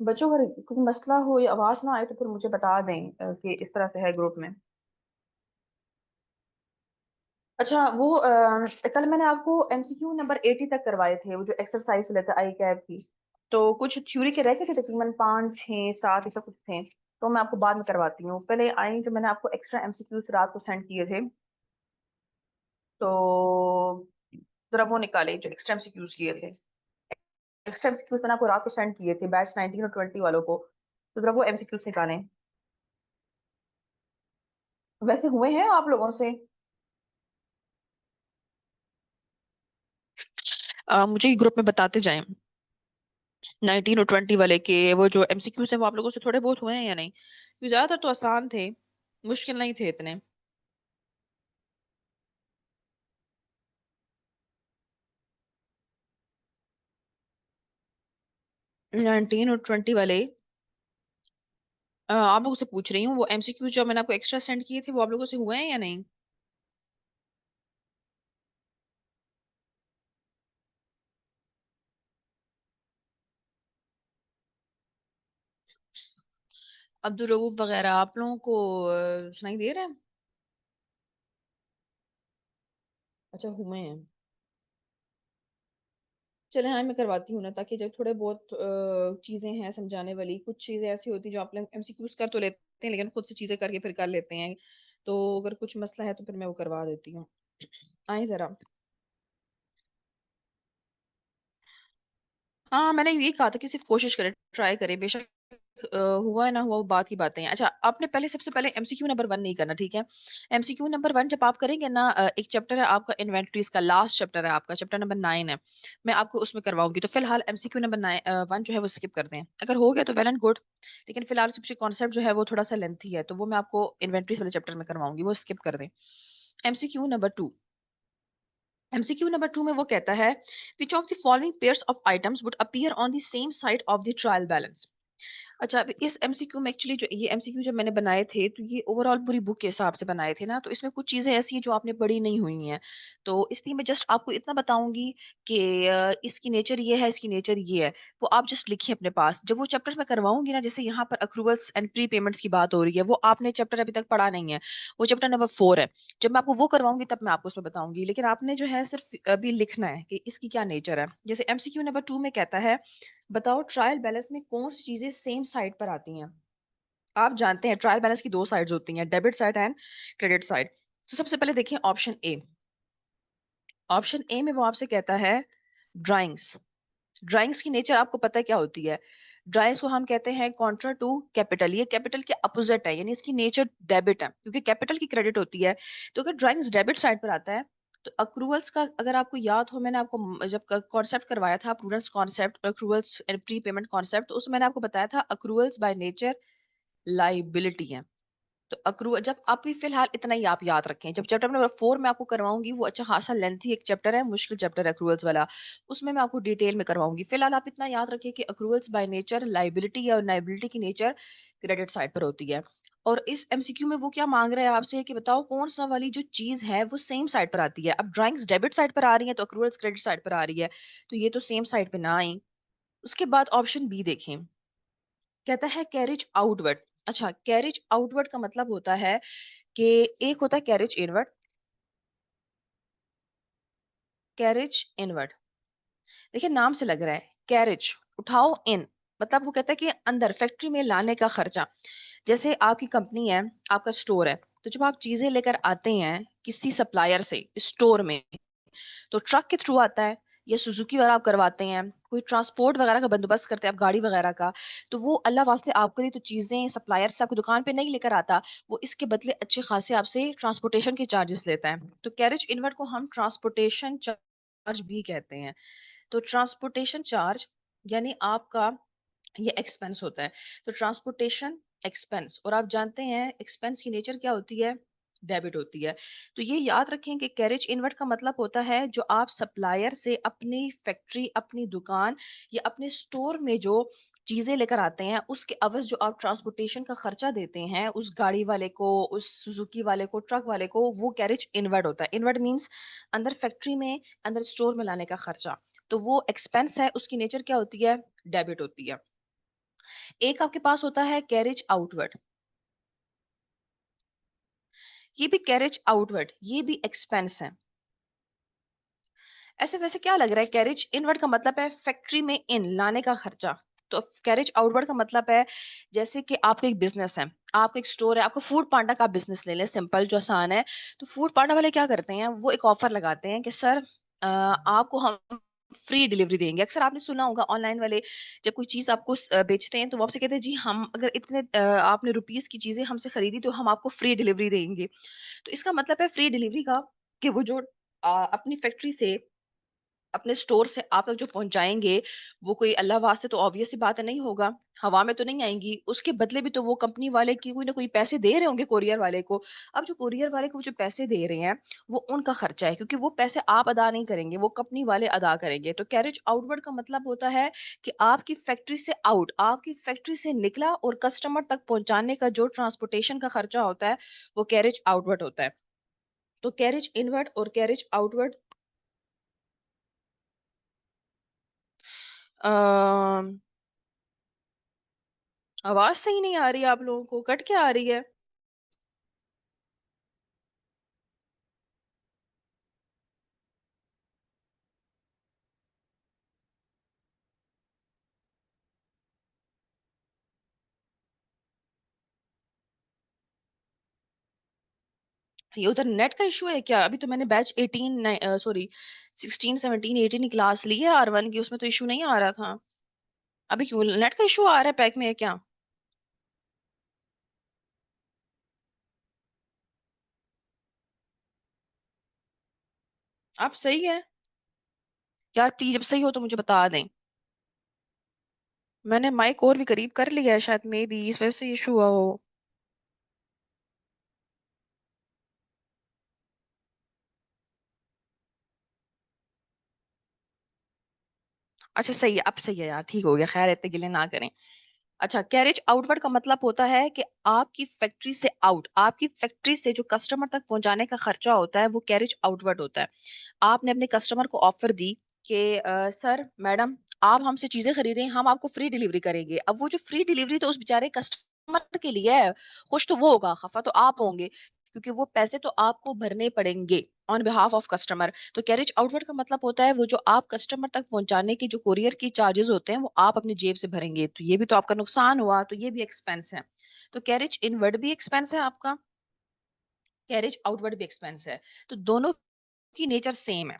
बच्चों अगर कोई मसला हो या आवाज ना आए तो फिर मुझे बता दें कि इस तरह से है ग्रुप में। अच्छा वो कल मैंने आपको एमसीक्यू नंबर 80 तक करवाए थे, वो जो एक्सरसाइज लेते आई कैब की। तो कुछ थ्योरी के रह गए थे, तकरीबन 5 6 7 ऐसा कुछ थे। तो मैं आपको बाद में करवाती हूँ, पहले आई जो मैंने आपको एक्स्ट्रा एमसीक्यूज रात को सेंड किए थे। तो जरा वो निकाले जो एक्स्ट्रा एमसीक्यूज किए थे। एक्स्ट्रा एमसीक्यूज मैंने आपको रात को सेंड किए थे बैच 19 और 20 वालों को। तो जरा वो एमसीक्यूज निकालें। वैसे हुए हैं आप लोगों से? मुझे ग्रुप में बताते जाएं। 19 और 20 वाले के वो जो एमसीक्यूज हैं वो आप लोगों से थोड़े बहुत हुए हैं या नहीं, क्योंकि ज्यादातर तो आसान थे, मुश्किल नहीं थे इतने। 19 और 20 वाले आप लोगों से पूछ रही हूँ, वो एमसीक्यूज जो मैंने आपको एक्स्ट्रा सेंड किए थे वो आप लोगों से हुए हैं या नहीं। अब्दुल रऊफ वगैरह आप लोगों को सुनाई दे रहा है? अच्छा हुए हैं। चले हाँ मैं करवाती हूँ ना, ताकि जब थोड़े बहुत चीजें हैं समझाने वाली, कुछ चीजें ऐसी होती जो आप लोग एमसीक्यूज कर तो लेते हैं लेकिन खुद से चीजें करके फिर कर लेते हैं। तो अगर कुछ मसला है तो फिर मैं वो करवा देती हूँ। आए जरा। हाँ मैंने ये कहा था कि सिर्फ कोशिश करें, ट्राई करें, बेशक हुआ है ना हुआ वो बात की बातें हैं। अच्छा आपने पहले सबसे पहले एमसीक्यू नंबर 1 नहीं करना, ठीक है। एमसीक्यू नंबर 1 जब आप करेंगे ना, एक चैप्टर है आपका इन्वेंटरीज का, लास्ट चैप्टर है आपका, चैप्टर नंबर 9 है। मैं आपको उसमें करवाऊंगी, तो फिलहाल एमसीक्यू नंबर 1 जो है वो स्किप कर दें। अगर हो गया तो वेल एंड गुड, लेकिन फिलहाल सबसे कॉन्सेप्ट जो है वो थोड़ा सा लेंथी है, तो वो मैं आपको इन्वेंटरीज वाले चैप्टर में करवाऊंगी, वो स्किप कर दें। एमसीक्यू नंबर 2, एमसीक्यू नंबर 2 में वो कहता है, which of the following pairs of items would appear on the same side of the trial balance. अच्छा अब इस एमसीक्यू में एक्चुअली जो ये एमसीक्यू जब मैंने बनाए थे तो ये ओवरऑल पूरी बुक के हिसाब से बनाए थे ना, तो इसमें कुछ चीजें ऐसी हैं जो आपने पढ़ी नहीं हुई हैं। तो इसलिए मैं जस्ट आपको इतना बताऊंगी कि इसकी नेचर ये है, इसकी नेचर ये है। वो आप जस्ट लिखिए अपने पास, जब वो चैप्टर मैं करवाऊंगी ना, जैसे यहाँ पर अक्रूवल्स एंड प्री पेमेंट्स की बात हो रही है, वो आपने चैप्टर अभी तक पढ़ा नहीं है, वो चैप्टर नंबर 4 है। जब मैं आपको वो करवाऊंगी तब मैं आपको उसमें बताऊंगी, लेकिन आपने जो है सिर्फ अभी लिखना है कि इसकी क्या नेचर है। जैसे एमसीक्यू नंबर 2 में कहता है, बताओ ट्रायल बैलेंस में कौन सी चीजें सेम साइड पर आती हैं। आप जानते हैं ट्रायल बैलेंस की दो साइड्स होती हैं, debit side and credit side. तो सबसे पहले देखिए ऑप्शन ए। ऑप्शन ए में वो आपसे कहता है ड्राइंग्स। ड्राइंग्स की नेचर आपको पता है क्या होती है। ड्राइंग्स को हम कहते हैं कॉन्ट्रा टू कैपिटल, ये कैपिटल के अपोजिट है, यानी इसकी नेचर डेबिट है, क्योंकि कैपिटल की क्रेडिट होती है। तो अगर ड्राइंग्स डेबिट साइड पर आता है, तो अक्रूवल्स का अगर आपको याद हो, मैंने आपको जब कॉन्सेप्ट करवाया था, prudence concept, accruals and pre payment concept, तो उसमें मैंने आपको बताया था अक्रूवल्स बाय नेचर लाइबिलिटी है। तो अक्रू जब आप भी फिलहाल इतना ही आप याद रखें, जब चैप्टर नंबर 4 में आपको करवाऊंगी, वो अच्छा खासा लेंथी एक चैप्टर है, मुश्किल चैप्टर है अक्रूवल्स वाला, उसमें मैं आपको डिटेल में करवाऊंगी। फिलहाल आप इतना याद रखिए कि अक्रूवल्स बाय नेचर लाइबिलिटी है, और लाइबिलिटी की नेचर क्रेडिट साइड पर होती है। और इस एमसीक्यू में वो क्या मांग रहा है आपसे कि बताओ कौन सा वाली जो चीज है वो सेम साइड पर आती है। अब ड्राइंग्स डेबिट साइड पर आ रही है तो अक्रूवल्स क्रेडिट साइड पर आ रही है, तो ये तो सेम साइड पे ना आई। उसके बाद ऑप्शन बी देखें, कहता है कैरिज आउटवर्ड। अच्छा कैरिज आउटवर्ड का मतलब होता है कि एक होता है कैरिज इनवर्ड, कैरिज इनवर्ड। देखिए नाम से लग रहा है कैरिज, उठाओ, इन मतलब वो कहता है कि अंदर फैक्ट्री में लाने का खर्चा। जैसे आपकी कंपनी है, आपका स्टोर है, तो जब आप चीजें लेकर आते हैं किसी सप्लायर से स्टोर में, तो ट्रक के थ्रू आता है, या सुजुकी वगैरह आप करवाते हैं, कोई ट्रांसपोर्ट वगैरह का बंदोबस्त करते हैं आप, गाड़ी वगैरह का, तो वो अल्लाह वास्ते आपके लिए तो चीजें सप्लायर से आपकी दुकान पे नहीं लेकर आता, वो इसके बदले अच्छे खासे आपसे ट्रांसपोर्टेशन के चार्जेस लेता है। तो कैरेज इनवर्ड को हम ट्रांसपोर्टेशन चार्ज भी कहते हैं। तो ट्रांसपोर्टेशन चार्ज यानी आपका ये एक्सपेंस होता है। तो ट्रांसपोर्टेशन एक्सपेंस, और आप जानते हैं एक्सपेंस की नेचर क्या होती है, डेबिट होती है। तो ये याद रखें कि कैरेज इनवर्ट का मतलब होता है जो आप सप्लायर से अपनी फैक्ट्री, अपनी दुकान या अपने स्टोर में जो चीजें लेकर आते हैं, उसके अवज जो आप ट्रांसपोर्टेशन का खर्चा देते हैं उस गाड़ी वाले को, उस सुजुकी वाले को, ट्रक वाले को, वो कैरेज इनवर्ट होता है। इनवर्ट मींस अंदर फैक्ट्री में, अंदर स्टोर में लाने का खर्चा। तो वो एक्सपेंस है, उसकी नेचर क्या होती है, डेबिट होती है। एक आपके पास होता है कैरेज आउटवर्ड, ये भी कैरेज आउटवर्ड, ये भी एक्सपेंस है। ऐसे वैसे क्या लग रहा है, कैरेज इनवर्ड का मतलब है फैक्ट्री में इन लाने का खर्चा। तो कैरेज आउटवर्ड का मतलब है जैसे कि आपका एक बिजनेस है, आपका एक स्टोर है, आपको फूड पांडा का बिजनेस ले लें, सिंपल जो आसान है। तो फूड पांडा वाले क्या करते हैं, वो एक ऑफर लगाते हैं कि सर आपको हम फ्री डिलीवरी देंगे। अक्सर आपने सुना होगा ऑनलाइन वाले जब कोई चीज आपको बेचते हैं तो वो आपसे कहते हैं जी हम अगर इतने आपने रुपीस की चीजें हमसे खरीदी तो हम आपको फ्री डिलीवरी देंगे। तो इसका मतलब है फ्री डिलीवरी का कि वो जो अपनी फैक्ट्री से अपने स्टोर से आप तक जो पहुंचाएंगे, वो कोई अल्लाह वास्ते तो ऑब्वियस सी बात है नहीं होगा, हवा में तो नहीं आएंगी, उसके बदले भी तो वो कंपनी वाले की कोई ना कोई पैसे दे रहे होंगे कुरियर वाले को। अब जो कुरियर वाले को जो पैसे दे रहे हैं वो उनका खर्चा है, क्योंकि वो पैसे आप अदा नहीं करेंगे, वो कंपनी वाले अदा करेंगे। तो कैरेज आउटवर्ड का मतलब होता है कि आपकी फैक्ट्री से आउट, आपकी फैक्ट्री से निकला और कस्टमर तक पहुंचाने का जो ट्रांसपोर्टेशन का खर्चा होता है वो कैरेज आउटवर्ड होता है। तो कैरेज इनवर्ड और कैरेज आउटवर्ड, आवाज सही नहीं आ रही, आप लोगों को कट क्या आ रही है? ये उधर नेट का इशू है क्या? अभी तो मैंने बैच 18 सॉरी 16 17 18 क्लास ली है R1 की, उसमें तो इशू नहीं आ रहा था। अभी क्यों नेट का इशू आ रहा है पैक में, है क्या? आप सही है यार, प्लीज जब सही हो तो मुझे बता दें। मैंने माइक और भी करीब कर लिया है, शायद मे बी इस वजह से इशू हुआ हो। अच्छा सही है, अब सही है यार, ठीक हो गया, खैर इतने गिले ना करें। अच्छा, कैरेज आउटवर्ड का मतलब होता है कि आपकी फैक्ट्री से आउट, आपकी फैक्ट्री से जो कस्टमर तक पहुंचाने का खर्चा होता है वो कैरेज आउटवर्ड होता है। आपने अपने कस्टमर को ऑफर दी कि सर मैडम आप हमसे चीजें खरीदें, हम आपको फ्री डिलीवरी करेंगे। अब वो जो फ्री डिलीवरी तो उस बेचारे कस्टमर के लिए है, खुश तो वो होगा, खफा तो आप होंगे, क्योंकि वो पैसे तो आपको भरने पड़ेंगे ऑन बिहाफ ऑफ कस्टमर। तो कैरेज आउटवर्ड का मतलब होता है वो जो आप कस्टमर तक पहुंचाने की जो कुरियर की चार्जेस होते हैं वो आप अपनी जेब से भरेंगे। तो ये भी तो आपका नुकसान हुआ, तो ये भी एक्सपेंस है। तो कैरेज इनवर्ड भी एक्सपेंस है आपका, कैरेज आउटवर्ड भी एक्सपेंस है। तो दोनों की नेचर सेम है।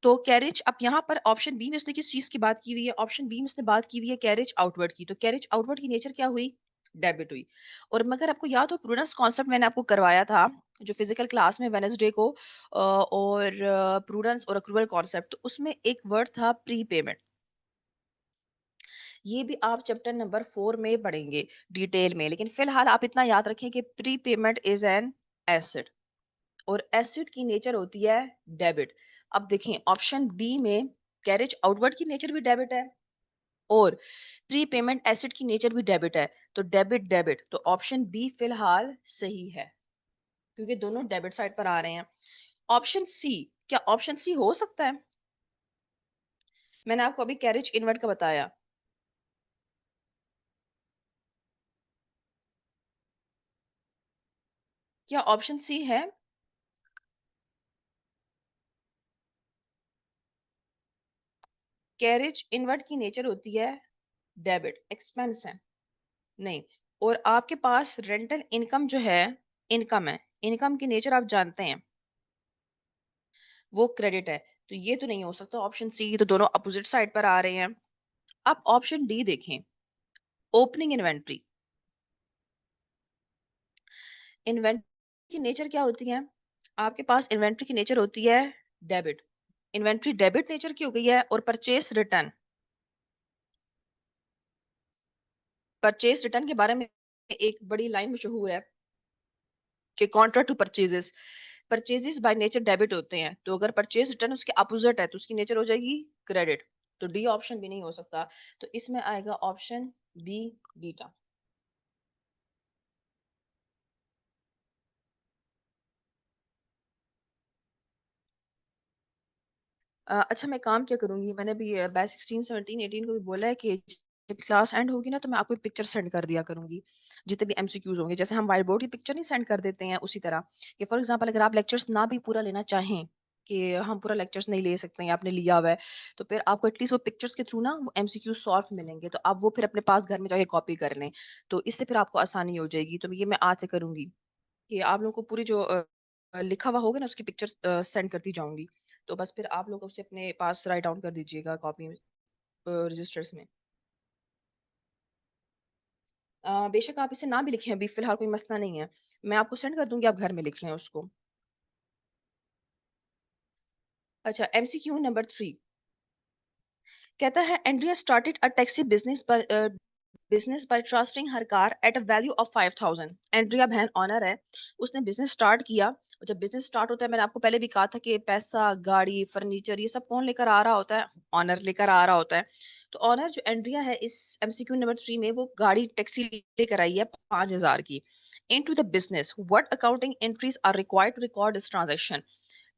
तो कैरेज, अब यहाँ पर ऑप्शन बी में उसने किस चीज की बात की हुई है, ऑप्शन बी में उसने बात की हुई है कैरेज आउटवर्ड की। तो कैरेज आउटवर्ड की नेचर क्या हुई, डेबिट हुई। और मगर आपको याद हो प्रूडेंस कॉन्सेप्ट मैंने आपको करवाया था जो फिजिकल क्लास में वेनेसडे को, और प्रूडेंस और अक्रूवल कॉन्सेप्ट, तो उसमें एक वर्ड था प्री पेमेंट। ये भी आप चैप्टर नंबर 4 में पढ़ेंगे डिटेल में, लेकिन फिलहाल आप इतना याद रखें कि pre payment is an asset, और एसिड की नेचर होती है डेबिट। अब देखें ऑप्शन बी में कैरेज आउटवर्ड की नेचर भी डेबिट है और प्री पेमेंट एसिड की नेचर भी डेबिट है। तो डेबिट डेबिट, तो ऑप्शन बी फिलहाल सही है, क्योंकि दोनों डेबिट साइड पर आ रहे हैं। ऑप्शन सी, क्या ऑप्शन सी हो सकता है? मैंने आपको अभी कैरेज इनवर्ट का बताया, क्या ऑप्शन सी है? कैरेज इनवर्ट की नेचर होती है डेबिट, एक्सपेंस है, नहीं। और आपके पास रेंटल इनकम जो है, इनकम है, इनकम की नेचर आप जानते हैं, वो क्रेडिट है। तो ये तो नहीं हो सकता ऑप्शन सी, तो दोनों अपोजिट साइड पर आ रहे हैं। अब ऑप्शन डी देखें, ओपनिंग इन्वेंट्री। इन्वेंट्री की नेचर क्या होती है? आपके पास इन्वेंट्री की नेचर होती है डेबिट, इन्वेंट्री डेबिट नेचर की हो गई है। और परचेस रिटर्न, परचेस रिटर्न के बारे में एक बड़ी लाइन मशहूर है कि contra to purchases, purchases by nature debit होते हैं, तो अगर परचेज रिटर्न उसके अपोजिट है तो उसकी नेचर हो जाएगी क्रेडिट। तो डी ऑप्शन भी नहीं हो सकता, तो इसमें आएगा ऑप्शन बी, बीटा। अच्छा मैं काम क्या करूंगी, मैंने भी बैच 16 17 18 को भी बोला है कि जब क्लास एंड होगी ना तो मैं आपको पिक्चर सेंड कर दिया करूंगी जितने भी एमसीक्यूज होंगे। जैसे हम व्हाइट बोर्ड की पिक्चर नहीं सेंड कर देते हैं, उसी तरह कि फॉर एग्जांपल अगर आप लेक्चर्स ना भी पूरा लेना चाहें कि हम पूरा लेक्चर्स नहीं ले सकते हैं, आपने लिया हुआ है, तो फिर आपको एटलीस्ट वो पिक्चर्स के थ्रू ना वो एमसीक्यू सॉल्व मिलेंगे, तो आप वो फिर अपने पास घर में जाके कॉपी कर लें। तो इससे फिर आपको आसानी हो जाएगी। तो ये मैं आज से करूंगी कि आप लोगों को पूरी जो लिखा हुआ होगा ना उसकी पिक्चर सेंड करती जाऊंगी। तो बस फिर आप लोग उसे अपने पास राइट डाउन कर दीजिएगा कॉपी रजिस्टर्स में। बेशक आप इसे ना भी लिखें, अभी फिलहाल कोई मसला नहीं है, मैं आपको सेंड कर दूंगी, आप घर में लिख लें उसको। अच्छा, एमसीक्यू नंबर 3 कहता है Andrea started a taxi business by transferring her car at a value of 5000। Andrea बहन ऑनर है, उसने बिजनेस स्टार्ट किया। और जब बिजनेस स्टार्ट होता है, मैंने आपको पहले भी कहा था कि पैसा, गाड़ी, फर्नीचर ये सब कौन लेकर आ रहा होता है? ऑनर लेकर आ रहा होता है। तो ऑनर जो एंड्रिया है इस एमसीक्यू नंबर 3 में वो गाड़ी टैक्सी लेकर आई है 5000 की। Into the business what accounting entries are required to record this transaction.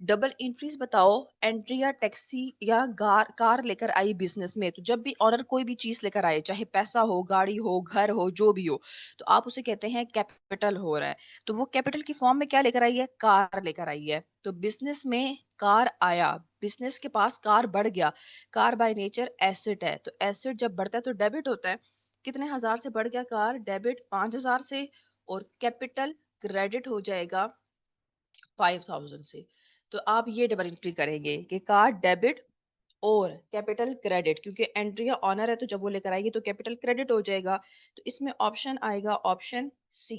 Double entries बताओ। एंट्री या टैक्सी या कार लेकर आई बिजनेस में, तो जब भी ऑनर कोई भी चीज लेकर आए, चाहे पैसा हो, गाड़ी हो, घर हो, जो भी हो, तो आप उसे कहते हैं कैपिटल हो रहा है। तो वो कैपिटल की फॉर्म में क्या लेकर आई है? कार लेकर आई है। तो बिजनेस में कार आया, बिजनेस के पास कार बढ़ गया। कार बाय नेचर एसेट है, तो एसेट जब बढ़ता है तो डेबिट होता है। कितने हजार से बढ़ गया कार? डेबिट 5000 से। और कैपिटल क्रेडिट हो जाएगा 5000 से। तो आप ये डबल एंट्री करेंगे कि कार्ड डेबिट और कैपिटल क्रेडिट, क्योंकि एंट्री ऑनर है तो जब वो लेकर आएगी तो कैपिटल क्रेडिट हो जाएगा। तो इसमें ऑप्शन आएगा ऑप्शन सी।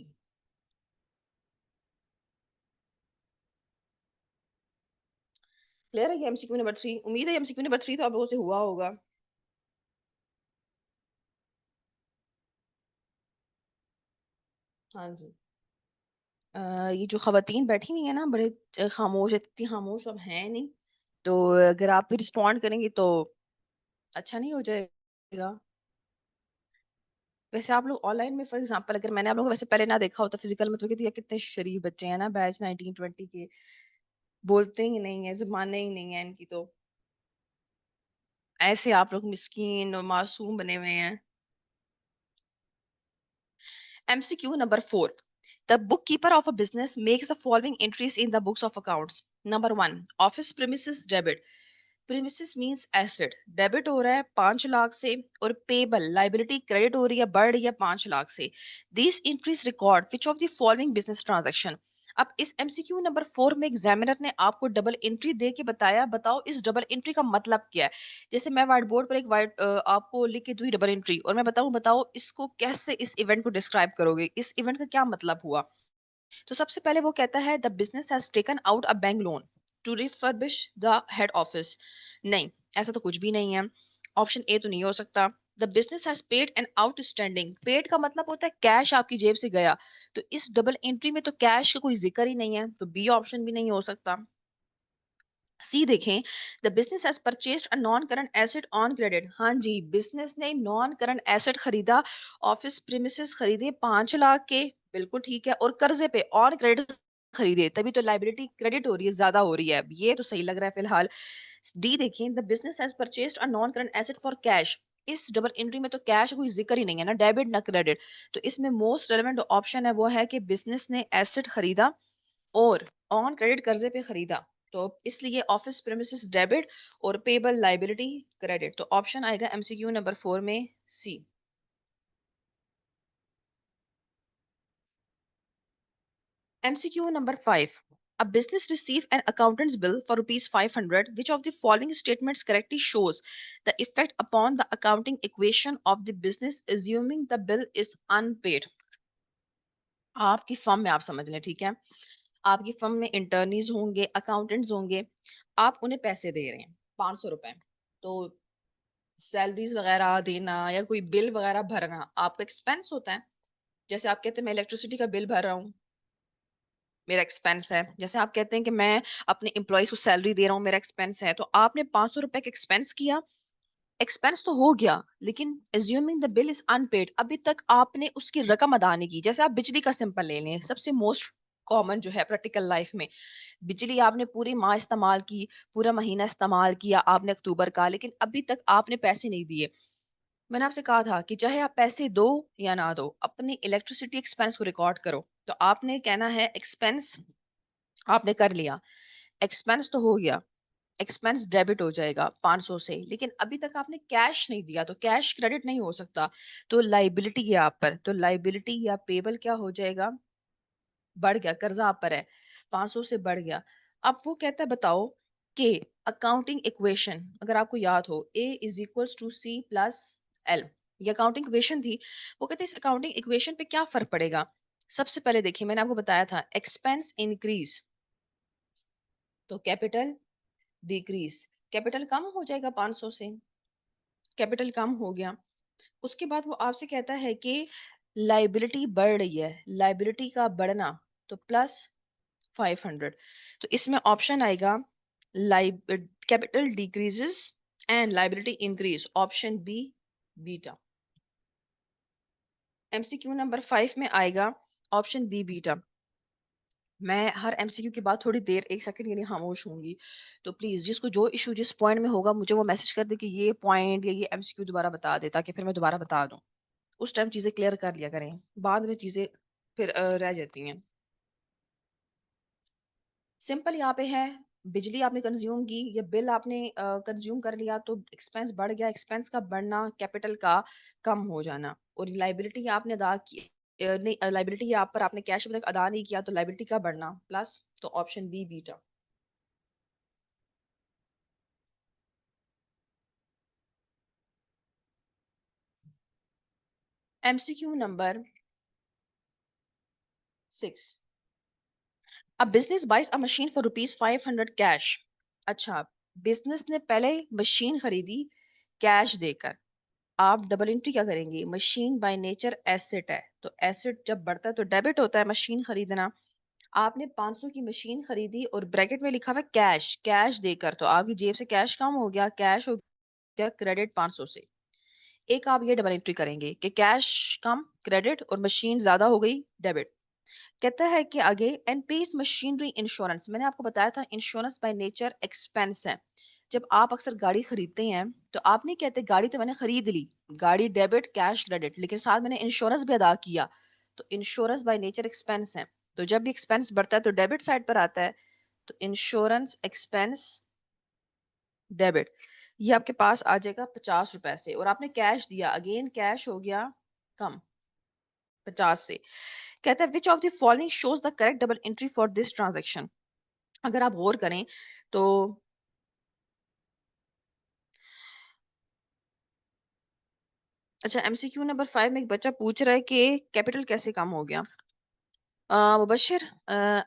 क्लियर है ये एमसीक्यू नंबर 3? उम्मीद है एमसीक्यू नंबर 3 तो आप लोगों से हुआ होगा। हाँ जी। ये जो खवातीन बैठी हुई है ना, बड़े खामोश, इतनी खामोश अब है नहीं। तो अगर आप भी रिस्पॉन्ड करेंगे तो अच्छा नहीं हो जाएगा। वैसे आप लोग ऑनलाइन में फॉर एग्जांपल, अगर मैंने आप लोगों को वैसे पहले ना देखा होता फिजिकल में, तो कहती है कितने शरीफ बच्चे हैं ना, बैच 1920 के, बोलते ही नहीं है, जबाने ही नहीं है इनकी। तो ऐसे आप लोग मिस्कीन और मासूम बने हुए हैं। MCQ number 4 the book keeper of a business makes the following entries in the books of accounts. Number 1, office premises debit. Premises means asset, debit हो रहा है 5 लाख से। और पेबल लाइबिलिटी क्रेडिट हो रही है, बढ़ रही है 5 लाख से। These increase record which of the following business transaction. अब इस एमसीक्यू नंबर 4 में एग्जामिनर ने आपको डबल एंट्री दे के बताया, बताओ इस डबल एंट्री का मतलब क्या है। जैसे मैं व्हाइट बोर्ड पर एक व्हाइट आपको लिख के दूं डबल एंट्री, और मैं बताऊं, बताओ इसको कैसे, इस इवेंट को डिस्क्राइब करोगे, इस इवेंट का क्या मतलब हुआ। तो सबसे पहले वो कहता है the business has taken out a bank loan to refurbish the head office. नहीं, ऐसा तो कुछ भी नहीं है। ऑप्शन ए तो नहीं हो सकता। The business has paid an outstanding. Paid का मतलब होता है कैश आपकी जेब से गया। तो इस डबल एंट्री में तो कैश का कोई जिक्र ही नहीं है, तो बी ऑप्शन भी नहीं हो सकता। सी देखें, the business has purchased a non current asset on credit. हाँ जी, बिजनेस ने नॉन करंट एसेट खरीदा, ऑफिस प्रीमिसेस खरीदे 5 लाख के, बिल्कुल ठीक है, और कर्जे पे ऑन क्रेडिट खरीदे, तभी तो लाइबिलिटी क्रेडिट हो रही है, ज्यादा हो रही है। अब ये तो सही लग रहा है फिलहाल। डी देखें, the business has purchased a non current asset for cash. इस डबल एंट्री में तो कैश कोई जिक्र ही नहीं है ना, डेबिट ना क्रेडिट। तो इसमें मोस्ट रेलेवेंट ऑप्शन है वो है कि बिजनेस ने एसेट खरीदा और ऑन क्रेडिट कर्जे पे खरीदा। तो इसलिए ऑफिस प्रेमिसेस डेबिट और पेबल लाइबिलिटी क्रेडिट। तो ऑप्शन आएगा एमसीक्यू नंबर 4 में C. MCQ number 5 A business receive an accountant's bill for rupees 500. Which of the following statements correctly shows the effect upon the accounting equation of the business assuming the bill is unpaid? आपकी firm में आप समझ लें, ठीक है, आपकी firm में इंटर्नीज होंगे, अकाउंटेंट्स होंगे, आप उन्हें पैसे दे रहे हैं 500 रुपए। तो सैलरीज वगैरह देना या कोई बिल वगैरह भरना आपका एक्सपेंस होता है। जैसे आप कहते हैं मैं इलेक्ट्रिसिटी का बिल भर रहा हूँ, मेरा एक्सपेंस है। जैसे आप कहते हैं कि मैं अपने एम्प्लॉयज को सैलरी दे रहा हूँ, मेरा एक्सपेंस है। तो आपने 500 रुपए का एक्सपेंस किया, एक्सपेंस तो हो गया, लेकिन assuming the bill is unpaid, अभी तक आपने उसकी रकम अदा नहीं की। जैसे आप बिजली का सिंपल ले लें, सबसे मोस्ट कॉमन जो है प्रैक्टिकल लाइफ में, बिजली आपने पूरी माह इस्तेमाल की, पूरा महीना इस्तेमाल किया आपने अक्टूबर का, लेकिन अभी तक आपने पैसे नहीं दिए। मैंने आपसे कहा था कि चाहे आप पैसे दो या ना दो, अपनी इलेक्ट्रिसिटी एक्सपेंस को रिकॉर्ड करो। तो आपने कहना है एक्सपेंस आपने कर लिया, एक्सपेंस तो हो गया, एक्सपेंस डेबिट हो जाएगा 500 से, लेकिन अभी तक आपने कैश नहीं दिया, तो कैश क्रेडिट नहीं हो सकता। तो लाइबिलिटी है आप पर, तो लाइबिलिटी या पेबल क्या हो जाएगा, बढ़ गया, कर्जा आप पर है, 500 से बढ़ गया। अब वो कहता है बताओ कि अकाउंटिंग इक्वेशन अगर आपको याद हो, A is equals to C plus L, ये अकाउंटिंग इक्वेशन थी। वो कहते हैं इस अकाउंटिंग इक्वेशन पे क्या फर्क पड़ेगा। सबसे पहले देखिए, मैंने आपको बताया था एक्सपेंस इंक्रीज तो कैपिटल डिक्रीज, कैपिटल कम हो जाएगा 500 से, कैपिटल कम हो गया। उसके बाद वो आपसे कहता है कि लाइबिलिटी बढ़ रही है, लाइबिलिटी का बढ़ना तो प्लस 500। तो इसमें ऑप्शन आएगा capital decreases and liability increase, option B beta. MCQ number 5 में आएगा ऑप्शन बी बीटा। मैं हर एमसीक्यू के बाद थोड़ी देर 1 सेकंड के लिए खामोश होंगी, तो प्लीज जिसको जो इशू जिस पॉइंट में होगा मुझे वो मैसेज कर दे कि ये पॉइंट या ये एमसीक्यू दोबारा बता दे, ताकि फिर मैं दोबारा बता दूं। उस टाइम चीजें क्लियर कर लिया करें, बाद में चीजें फिर रह जाती हैं। सिंपल यहाँ पे है, बिजली आपने कंज्यूम की या बिल आपने कंज्यूम कर लिया तो एक्सपेंस बढ़ गया, एक्सपेंस का बढ़ना कैपिटल का कम हो जाना। और लाइबिलिटी आपने अदा की नहीं, लाइबिलिटी आप पर आपने कैश अभी तक अदा नहीं किया तो लाइबिलिटी का बढ़ना प्लस, तो option B beta. MCQ number 6, a business buys a machine for ₹500 cash. अच्छा, बिजनेस ने पहले मशीन खरीदी कैश देकर। आप डबल एंट्री क्या करेंगे, मशीन बाय नेचर एसेट है, तो एसेट जब बढ़ता है तो डेबिट होता है मशीन खरीदना। आपने 500 की मशीन खरीदी और ब्रैकेट में लिखा हुआ है कैश, कैश देकर, तो आपकी जेब से कैश कम हो गया, कैश हो गया क्रेडिट 500 से। एक आप ये डबल एंट्री करेंगे कि कैश कम क्रेडिट और मशीन ज्यादा हो गई डेबिट। कहता है कि आगे एनपीस मशीनरी इंश्योरेंस, मैंने आपको बताया था इंश्योरेंस बाय नेचर एक्सपेंस है। जब आप अक्सर गाड़ी खरीदते हैं तो आप नहीं कहते गाड़ी तो मैंने खरीद ली, गाड़ी डेबिट कैश क्रेडिट, लेकिन साथ मैंने इंश्योरेंस भी अदा किया, तो इंश्योरेंस बाय नेचर एक्सपेंस है। तो जब भी एक्सपेंस बढ़ता है तो डेबिट साइड पर आता है, तो इंश्योरेंस एक्सपेंस डेबिट, ये आपके पास आ जाएगा 50 रुपए से, और आपने कैश दिया, अगेन कैश हो गया कम 50 से। कहता है which of the following shows the correct double entry for this transaction. अगर आप गौर करें तो अच्छा, एमसीक्यू नंबर 5 में एक बच्चा पूछ रहा है कि कैपिटल कैसे कम हो गया। मुबशिर,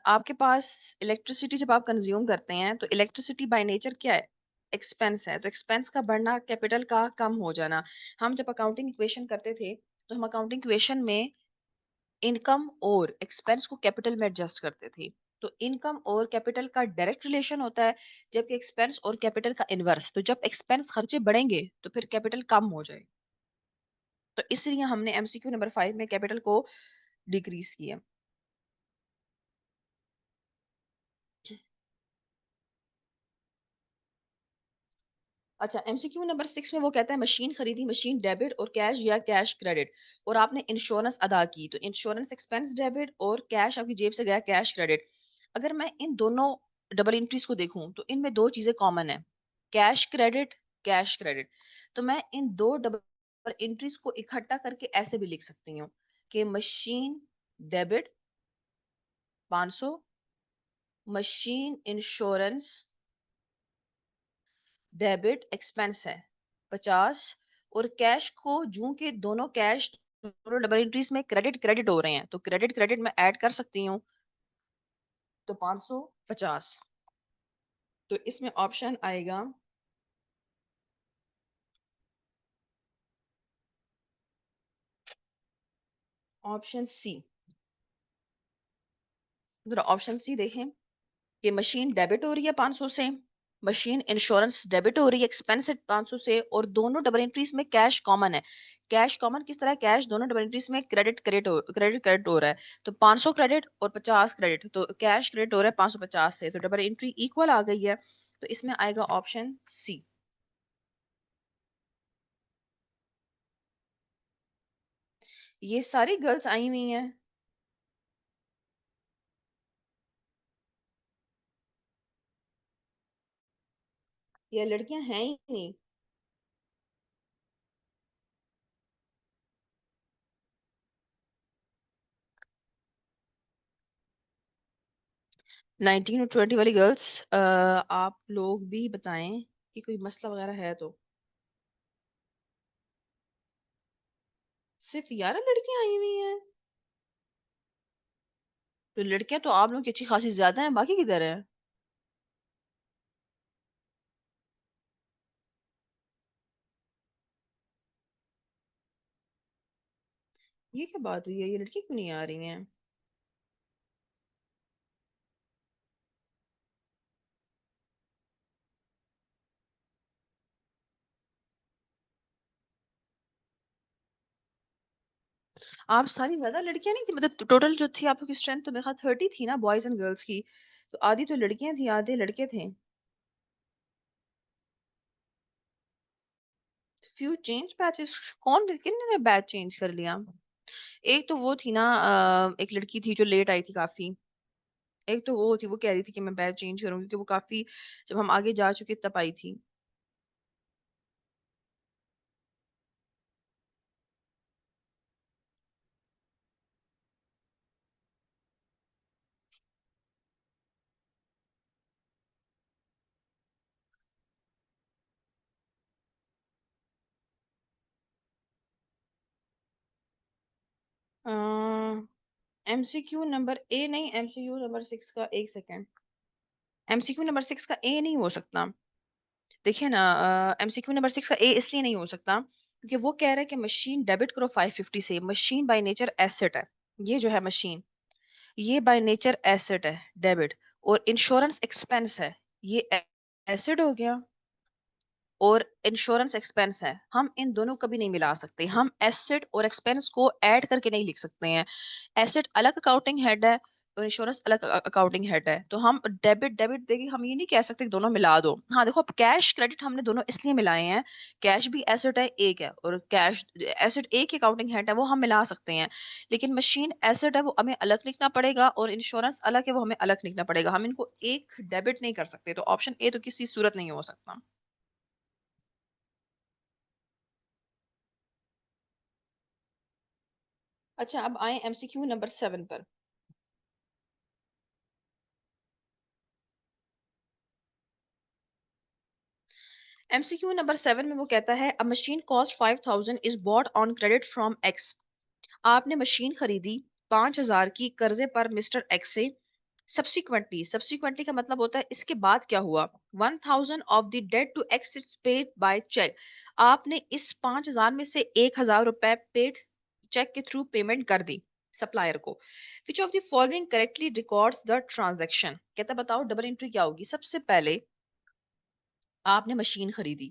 आपके पास इलेक्ट्रिसिटी जब आप कंज्यूम करते हैं तो इलेक्ट्रिसिटी बाय नेचर क्या है, एक्सपेंस है, तो एक्सपेंस का बढ़ना कैपिटल का कम हो जाना। हम जब अकाउंटिंग इक्वेशन करते थे तो हम अकाउंटिंग इक्वेशन में इनकम और एक्सपेंस को कैपिटल में एडजस्ट करते थे। तो इनकम और कैपिटल का डायरेक्ट रिलेशन होता है, जबकि एक्सपेंस और कैपिटल का इनवर्स। तो जब एक्सपेंस खर्चे बढ़ेंगे तो फिर कैपिटल कम हो जाए, तो इसलिए हमने एमसीक्यू नंबर 5 में कैपिटल को डिक्रीज किया। अच्छा, एमसीक्यू नंबर 6 में वो कहता है मशीन खरीदी, मशीन डेबिट और कैश या कैश क्रेडिट, और आपने इंश्योरेंस अदा की, तो इंश्योरेंस एक्सपेंस डेबिट और कैश आपकी जेब से गया कैश क्रेडिट। अगर मैं इन दोनों डबल एंट्रीज को देखूं तो इनमें दो चीजें कॉमन है, कैश क्रेडिट, कैश क्रेडिट। तो मैं इन दो डबल एंट्रीज को इकट्ठा करके ऐसे भी लिख सकती हूँ कि machine debit 500, machine insurance debit expense है 50, और कैश को जूं के दोनों कैश दोनों डबल एंट्रीज में क्रेडिट क्रेडिट हो रहे हैं तो क्रेडिट क्रेडिट में ऐड कर सकती हूँ, तो 500 50। तो इसमें ऑप्शन आएगा ऑप्शन सी। जरा ऑप्शन सी देखें कि मशीन डेबिट हो रही है 500 से, मशीन इंश्योरेंस डेबिट हो रही है एक्सपेंस है 500 से, और दोनों डबल एंट्रीज में कैश कॉमन है। कैश कॉमन किस तरह, कैश दोनों डबल एंट्रीज में क्रेडिट क्रेडिट हो रहा है, तो 500 क्रेडिट और 50 क्रेडिट, तो कैश क्रेडिट हो रहा है 550 से, तो डबल एंट्री इक्वल आ गई है। तो इसमें आएगा ऑप्शन सी। ये सारी गर्ल्स आई हुई हैं। ये लड़कियां हैं ही नहीं। 19 और 20 वाली गर्ल्स, आप लोग भी बताएं कि कोई मसला वगैरह है तो। सिर्फ 11 लड़कियां आई हुई हैं। तो लड़कियां तो आप लोग की अच्छी खासी ज्यादा हैं, बाकी किधर है? ये क्या बात हुई है, ये लड़की क्यों नहीं आ रही हैं? आप सारी ज्यादा लड़कियां नहीं थी, मतलब टोटल जो थी आप लोग की स्ट्रेंथ तो मेरे ख्याल 30 थी ना, बॉयज एंड गर्ल्स की। तो आधी तो लड़कियां थी, आधे लड़के थे। Few change batches? कौन, किन्होंने बैच चेंज कर लिया? एक तो वो थी ना, एक लड़की थी जो लेट आई थी काफी। एक तो वो थी, वो कह रही थी कि मैं बैच चेंज करूंगी, क्योंकि वो काफी, जब हम आगे जा चुके तब आई थी। एमसीक्यू नंबर ए नहीं, एमसीक्यू नंबर 6 का, एक सेकेंड। एमसीक्यू नंबर 6 का ए नहीं हो सकता। देखिए ना, एमसीक्यू नंबर 6 का ए इसलिए नहीं हो सकता क्योंकि वो कह रहा है कि मशीन डेबिट करो 550 से। मशीन बाय नेचर एसेट है। ये जो है मशीन, ये बाय नेचर एसेट है, डेबिट। और इंश्योरेंस एक्सपेंस है, ये एसेट हो गया और इंश्योरेंस एक्सपेंस है। हम इन दोनों कभी नहीं मिला सकते, हम एसेट और एक्सपेंस को ऐड करके नहीं लिख सकते हैं। एसेट अलग अकाउंटिंग हेड है और इंश्योरेंस अलग अकाउंटिंग हेड है। तो हम डेबिट डेबिट देके हम ये नहीं कह सकते कि दोनों मिला दो। हाँ देखो, अब कैश क्रेडिट हमने दोनों इसलिए मिलाए हैं, कैश भी एसेट है एक है, और कैश एसेट एक ही अकाउंटिंग हेड है, वो हम मिला सकते हैं। लेकिन मशीन एसेट है, वो हमें अलग लिखना पड़ेगा, और इंश्योरेंस अलग है, वो हमें अलग लिखना पड़ेगा। हम इनको एक डेबिट नहीं कर सकते। तो ऑप्शन ए तो किसी सूरत नहीं हो सकता। अच्छा, अब आए एमसीक्यू नंबर 7 पर। एमसीक्यू नंबर 7 में वो कहता है, a machine cost 5000 is bought on credit from X. आपने मशीन खरीदी 5000 की कर्जे पर मिस्टर एक्स से। सब्सिक्वेंटली, सब्सिक्वेंटली का मतलब होता है इसके बाद क्या हुआ। 1000 of the debt to X is paid by cheque. आपने इस 5000 में से 1000 रुपए पेड चेक के थ्रू पेमेंट कर दी सप्लायर को। Which of the following correctly records the transaction. कहता बताओ डबल एंट्री क्या होगी। सबसे पहले आपने मशीन खरीदी,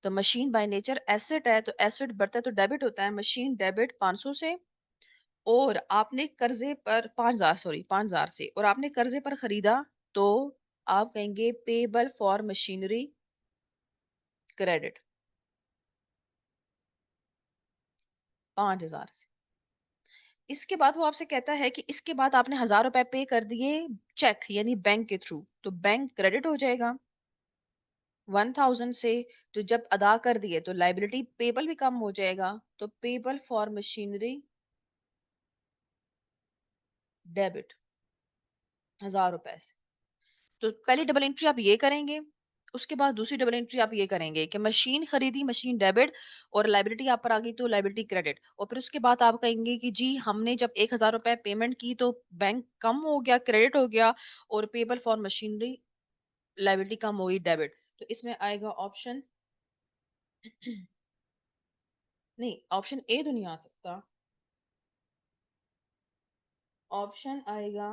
तो मशीन बाय नेचर एसेट है, तो एसेट बढ़ता है तो डेबिट होता है। मशीन डेबिट 500 से। और आपने कर्जे पर 5000, सॉरी 5000 से, और आपने कर्जे पर खरीदा, तो आप कहेंगे पेबल फॉर मशीनरी क्रेडिट 5000 से। इसके बाद वो आपसे कहता है कि इसके बाद आपने 1000 रुपए पे कर दिए चेक यानी बैंक के थ्रू, तो बैंक क्रेडिट हो जाएगा 1000 से। तो जब अदा कर दिए तो लाइबिलिटी पेबल भी कम हो जाएगा, तो पेबल फॉर मशीनरी डेबिट 1000 रुपए से। तो पहली डबल एंट्री आप ये करेंगे। उसके बाद दूसरी डबल एंट्री आप ये करेंगे कि मशीन खरीदी, मशीन डेबिट, और लाइबिलिटी आप पर आ गई तो लाइबिलिटी क्रेडिट। और फिर उसके बाद आप कहेंगे कि जी हमने जब 1000 रुपए पेमेंट की तो बैंक कम हो गया, क्रेडिट हो गया, और पेबल फॉर मशीनरी लाइबिलिटी कम हो गई, डेबिट। तो इसमें आएगा ऑप्शन नहीं, ऑप्शन ए तो नहीं आ सकता। ऑप्शन आएगा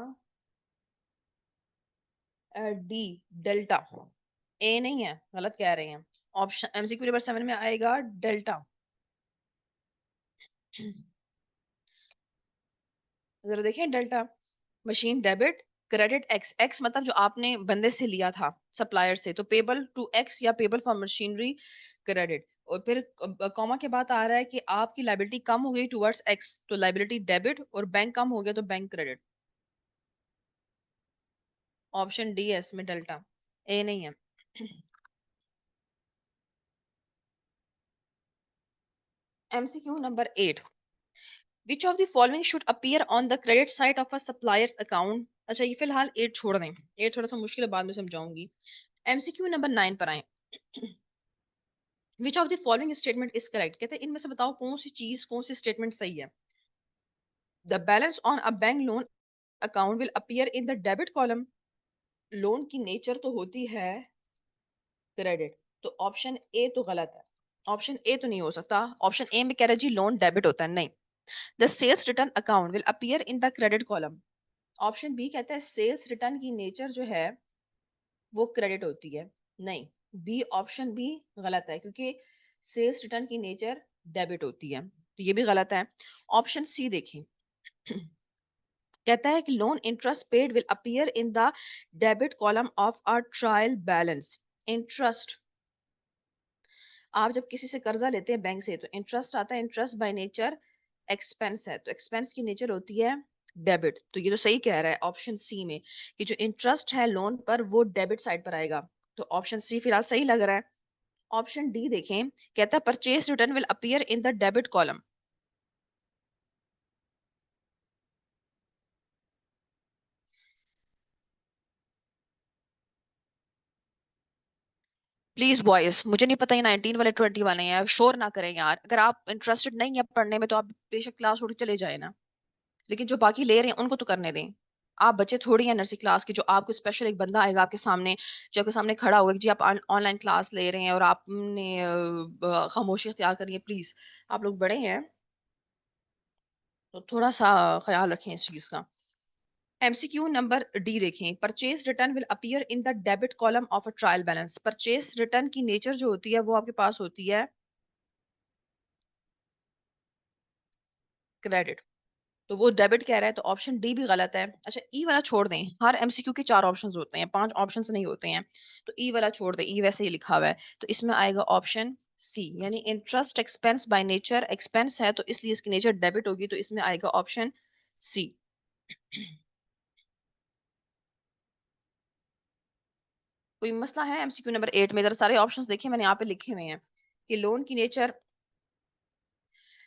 डी, डेल्टा। ए नहीं है, गलत कह रहे हैं। ऑप्शन एमसीक्यू नंबर 7 में आएगा डेल्टा। जरा देखें delta. Machine debit, credit x, x मतलब जो आपने बंदे से लिया था, सप्लायर से, तो पेबल टू एक्स या पेबल फॉर मशीनरी क्रेडिट। और फिर कॉमा के बाद आ रहा है कि आपकी लायबिलिटी कम हो गई टुवर्ड्स एक्स, तो लायबिलिटी डेबिट, और बैंक कम हो गया तो बैंक क्रेडिट। ऑप्शन डी है इसमें डेल्टा, ए नहीं है। MCQ number 8, which of the following should appear on the credit side of a suppliers account. अच्छा ये फिलहाल 8 छोड़ दें, 8 थोड़ा सा मुश्किल है, बाद में समझाऊंगी। एमसीक्यू नंबर 9 पर आए। विच of the following statement is correct, कहते हैं इनमें से बताओ कौन सी चीज, कौन सी स्टेटमेंट सही है। The balance on a bank loan account will appear in the debit column. Loan की नेचर तो होती है क्रेडिट, तो ऑप्शन ए तो गलत है। ऑप्शन ए तो नहीं हो सकता। ऑप्शन ए में कह रहा है जी लोन डेबिट होता है, नहीं। The sales return account will appear in the credit column. Option B कहता है सेल्स रिटर्न की नेचर जो है वो क्रेडिट होती है, नहीं। बी, ऑप्शन बी गलत है, क्योंकि सेल्स रिटर्न की नेचर डेबिट होती है, तो ये भी गलत है। ऑप्शन सी देखें, कहता है कि loan interest paid will appear in the debit column of a trial balance. Interest, आप जब किसी से कर्जा लेते हैं बैंक से, तो इंटरेस्ट आता है, इंटरेस्ट बाय नेचर एक्सपेंस है, तो एक्सपेंस की नेचर होती है डेबिट। तो ये तो सही कह रहा है ऑप्शन सी में कि जो इंटरेस्ट है लोन पर वो डेबिट साइड पर आएगा, तो ऑप्शन सी फिलहाल सही लग रहा है। ऑप्शन डी देखें, कहता है purchase return will appear in the debit column. Please boys, मुझे नहीं पता ये 19 वाले 20 वाले हैं, शोर ना करें यार। अगर आप इंटरेस्टेड नहीं है पढ़ने में तो आप बेशक क्लास छोड़ के चले जाए ना, लेकिन जो बाकी ले रहे हैं उनको तो करने दें। आप बच्चे थोड़ी हैं नर्सरी क्लास के जो आपको स्पेशल एक बंदा आएगा आपके सामने, जो आपके सामने खड़ा होगा कि जी आप ऑनलाइन क्लास ले रहे हैं और आपने खामोशी अख्तियार करी है। प्लीज, आप लोग बड़े हैं तो थोड़ा सा ख्याल रखें इस चीज का। एमसीक्यू नंबर डी देखें, purchase return will appear in the debit column of a trial balance. Purchase return की नेचर जो होती है वो आपके पास होती है क्रेडिट, तो वो डेबिट कह रहा है, तो ऑप्शन डी भी गलत है। अच्छा ई वाला छोड़ दें, हर एमसीक्यू के 4 ऑप्शंस होते हैं, 5 ऑप्शंस नहीं होते हैं, तो ई वाला छोड़ दें, ई वैसे ही लिखा हुआ है। तो इसमें आएगा ऑप्शन सी, यानी interest expense by nature expense है, तो इसलिए इसकी नेचर डेबिट होगी, तो इसमें आएगा ऑप्शन सी। कोई मसला है एमसीक्यू नंबर 8 में? जरा सारे ऑप्शंस देखिए, मैंने यहाँ पे लिखे हुए हैं कि लोन की नेचर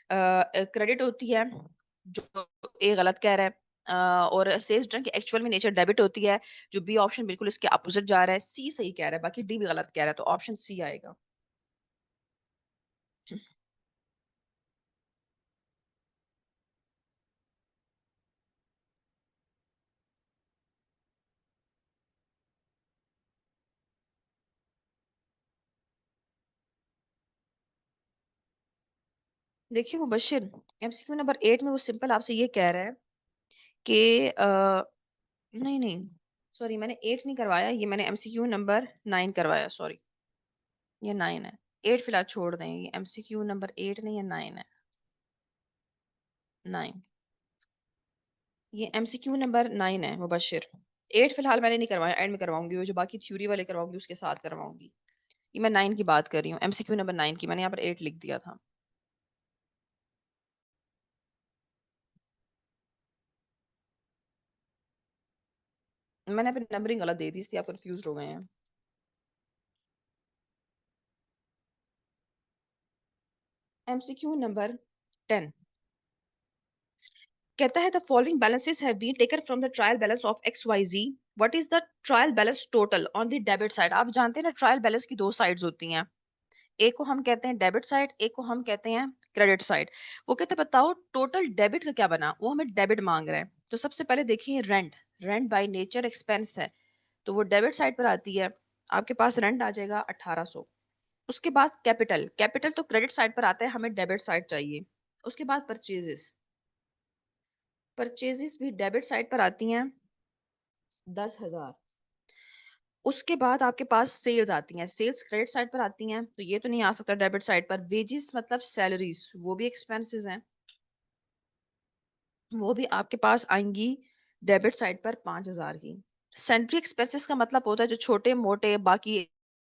क्रेडिट होती है, जो ए गलत कह रहा है, और सेल्स रिटर्न की एक्चुअल में नेचर डेबिट होती है, जो बी ऑप्शन बिल्कुल इसके अपोजिट जा रहा है। सी सही कह रहा है, बाकी डी भी गलत कह रहा है, तो ऑप्शन सी आएगा। देखिए मुबशिर, एमसीक्यू नंबर 8 में वो सिंपल आपसे ये कह रहा है कि नहीं नहीं, सॉरी, मैंने 8 नहीं करवाया, ये मैंने एमसीक्यू नंबर 9 करवाया, सॉरी, ये 9 है। 8 फिलहाल छोड़ दें, ये एमसीक्यू नंबर 8 नहीं है, 9 है, 9। ये एमसीक्यू नंबर 9 है मुबशिर। 8 फिलहाल मैंने नहीं करवाया, एंड में करवाऊंगी, वो जो बाकी थ्योरी वाले करवाऊंगी उसके साथ करवाऊंगी। ये मैं 9 की बात कर रही हूँ, एमसीक्यू नंबर 9 की, मैंने यहाँ पर 8 लिख दिया था। मैंने अपनी नंबरिंग गलत दे दी, इसलिए आप कंफ्यूज हो गए हैं। एमसीक्यू नंबर 10 कहता है the following balances have been taken from the trial balance of X Y Z. What is the trial balance total on the debit side. आप जानते हैं ना ट्रायल बैलेंस की दो साइड्स होती हैं, एक को हम कहते हैं डेबिट साइड, एक को हम कहते हैं क्रेडिट साइड। वो कहते हैं बताओ टोटल डेबिट का क्या बना, वो हमें डेबिट मांग रहा है। तो सबसे पहले देखिए rent, rent by nature expense है, तो वो डेबिट साइड पर आती है। आपके पास रेंट आ जाएगा 1800। उसके बाद कैपिटल, कैपिटल तो क्रेडिट साइड पर आता है, हमें डेबिट साइड चाहिए। उसके बाद परचेजेस, परचेजेस भी डेबिट साइड पर आती हैं 10,000। उसके बाद आपके पास सेल्स आती हैं, सेल्स क्रेडिट साइड पर आती हैं, तो ये तो नहीं आ सकता डेबिट साइड पर। वेजेस मतलब सैलरीज, वो भी एक्सपेंसेस हैं, वो भी आपके पास आएंगी डेबिट साइड पर 5,000 की। सेंट्री एक्सपेंसेस का मतलब होता है जो छोटे मोटे बाकी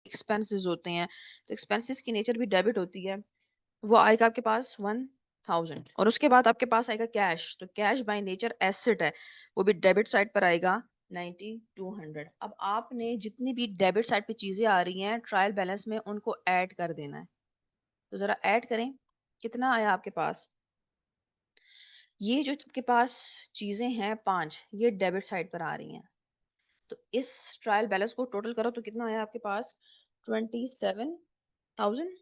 एक्सपेंसेस होते हैं, तो एक्सपेंसेस की नेचर भी डेबिट होती है। वो आएगा आपके पास 1000 और उसके बाद आपके पास आएगा कैश, तो कैश बाय नेचर एसेट है, वो भी डेबिट साइड पर आएगा 9200। अब आपने जितनी भी डेबिट साइड पे चीजें आ रही हैं ट्रायल बैलेंस में उनको ऐड कर देना है। तो जरा ऐड करें, कितना आया आपके पास? ये जो आपके पास चीजें हैं पांच, ये डेबिट साइड पर आ रही हैं, तो इस ट्रायल बैलेंस को टोटल करो तो कितना आया आपके पास? 27,000।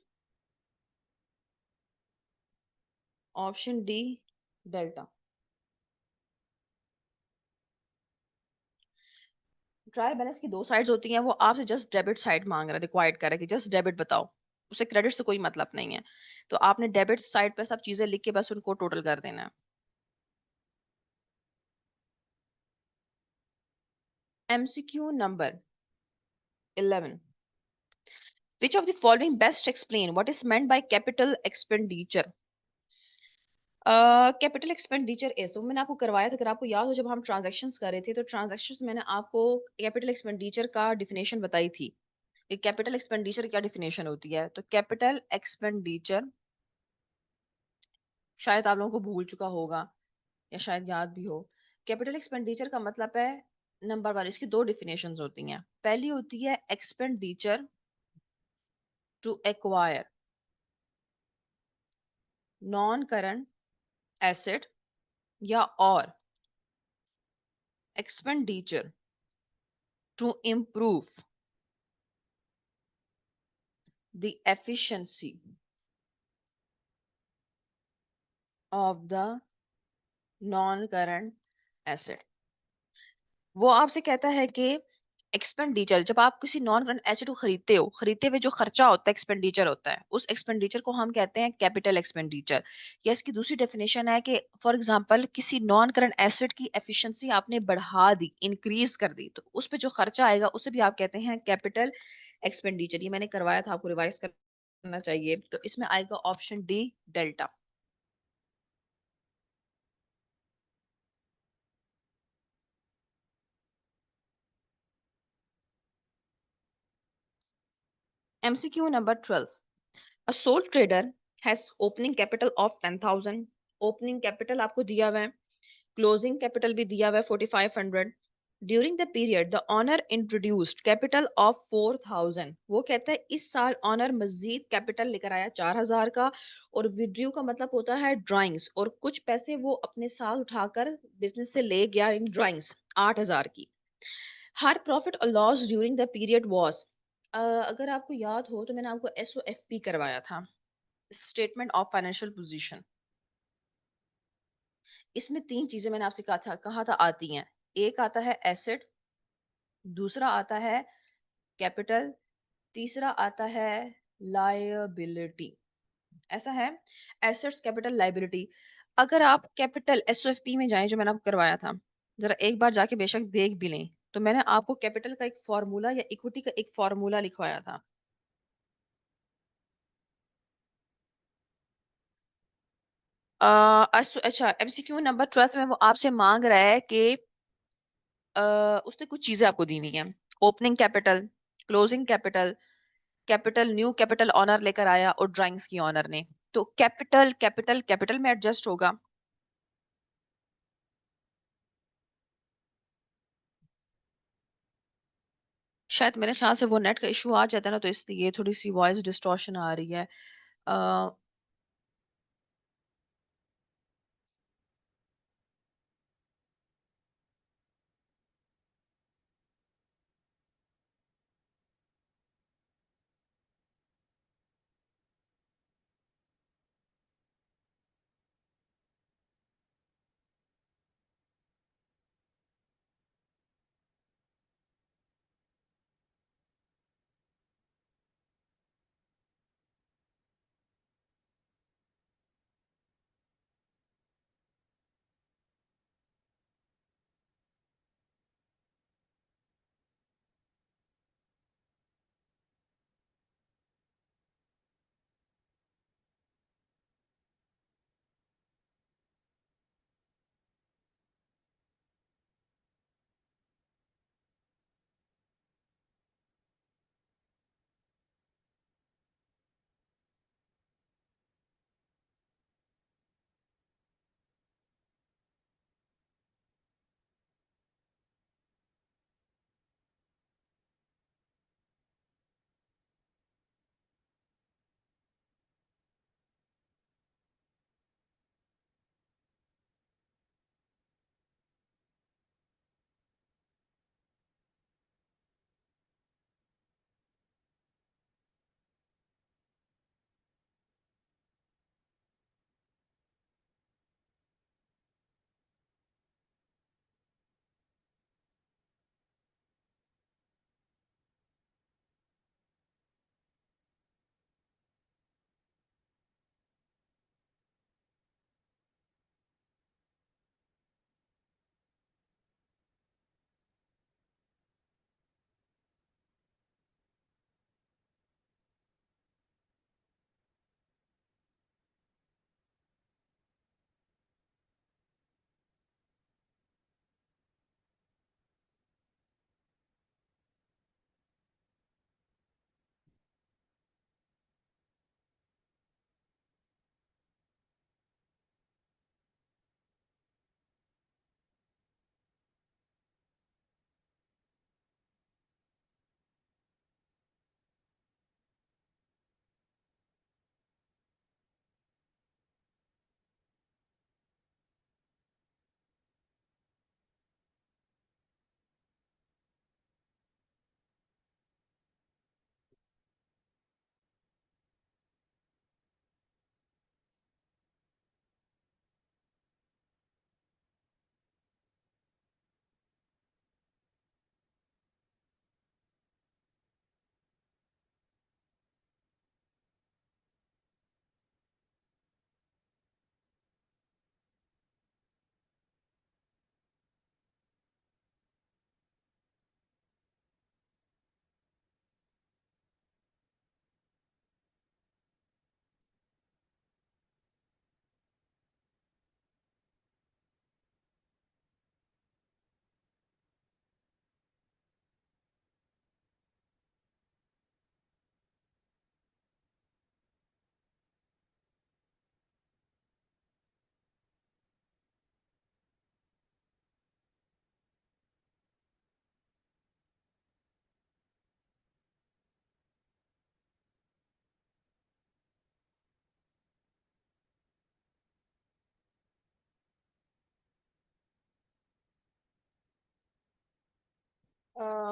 Option D, delta. Trial balance की दो साइड्स होती हैं, वो आपसे जस्ट डेबिट साइड मांग रहा है, रिक्वायर्ड कर रहा है कि जस्ट डेबिट बताओ, उसे क्रेडिट से कोई मतलब नहीं है। तो आपने डेबिट साइड पे सब चीजें लिख के बस उनको टोटल कर देना है। MCQ number 11, which of the following best explain what is meant by capital expenditure? Capital expenditure is, वो मैंने आपको करवाया था, अगर आपको याद हो जब हम ट्रांजैक्शंस कर रहे थे तो ट्रांजैक्शंस मैंने आपको कैपिटल एक्सपेंडिचर का डिफिनेशन बताई थी कि कैपिटल एक्सपेंडिचर क्या डिफिनेशन होती है। तो कैपिटल एक्सपेंडिचर शायद आप लोगों को भूल चुका होगा या शायद याद भी हो। कैपिटल एक्सपेंडिचर का मतलब है, नंबर वन, इसकी दो डिफिनेशंस होती हैं। पहली होती है expenditure to acquire non current asset, या और expenditure to improve the efficiency of the non current asset. वो आपसे कहता है कि एक्सपेंडिचर, जब आप किसी नॉन करंट एसेट को खरीदते हो, खरीदते हुए जो खर्चा होता है एक्सपेंडिचर होता है, उस एक्सपेंडिचर को हम कहते हैं कैपिटल एक्सपेंडिचर। या इसकी दूसरी डेफिनेशन है कि फॉर एग्जांपल किसी नॉन करंट एसेट की एफिशिएंसी आपने बढ़ा दी, इंक्रीज कर दी, तो उस पे जो खर्चा आएगा उसे भी आप कहते हैं कैपिटल एक्सपेंडिचर। ये मैंने करवाया था, आपको रिवाइज करना चाहिए। तो इसमें आएगा option D, delta. MCQ number 12, A sole trader has opening capital of 10,000। Opening capital आपको दिया हुआ है, क्लोजिंग कैपिटल भी दिया हुआ है 4500। During the period the owner introduced capital of 4000। वो कहता है इस साल ऑनर मजीद कैपिटल लेकर आया 4000 का, और विड्रू का मतलब होता है ड्राइंग्स, और कुछ पैसे वो अपने साथ उठाकर बिजनेस से ले गया इन ड्राइंग्स 8000 की। हर प्रॉफिट और loss during the period was, अगर आपको याद हो तो मैंने आपको SOFP करवाया था, स्टेटमेंट ऑफ फाइनेंशियल पोजीशन। इसमें तीन चीजें मैंने आपसे कहा था आती हैं। एक आता है एसेट, दूसरा आता है कैपिटल, तीसरा आता है लायबिलिटी। ऐसा है, एसेट्स, कैपिटल, लायबिलिटी। अगर आप कैपिटल SOFP में जाएं जो मैंने आपको करवाया था, जरा एक बार जाके बेशक देख भी लें, तो मैंने आपको कैपिटल का एक फॉर्मूला या इक्विटी का एक फॉर्मूला लिखवाया था। अच्छा, MCQ नंबर 12 में वो आपसे मांग रहा है कि उसने कुछ चीजें आपको दी हुई हैं, opening capital, closing capital, capital, new capital owner लेकर आया और ड्राइंग्स की ऑनर ने। तो कैपिटल कैपिटल कैपिटल में एडजस्ट होगा। शायद मेरे ख्याल से वो नेट का इशू आ जाता है ना, तो इसलिए थोड़ी सी वॉइस डिस्टॉर्शन आ रही है। अ,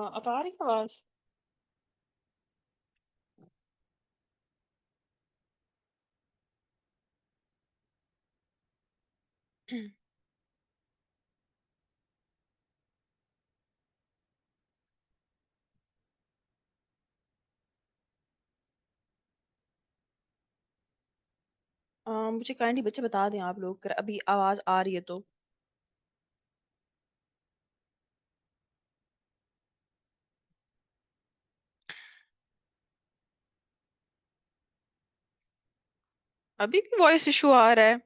अब आ रही है आवाज? मुझे काइंडली बच्चे बता दें आप लोग, अगर अभी आवाज आ रही है तो। अभी भी वॉइस इशू आ रहा है?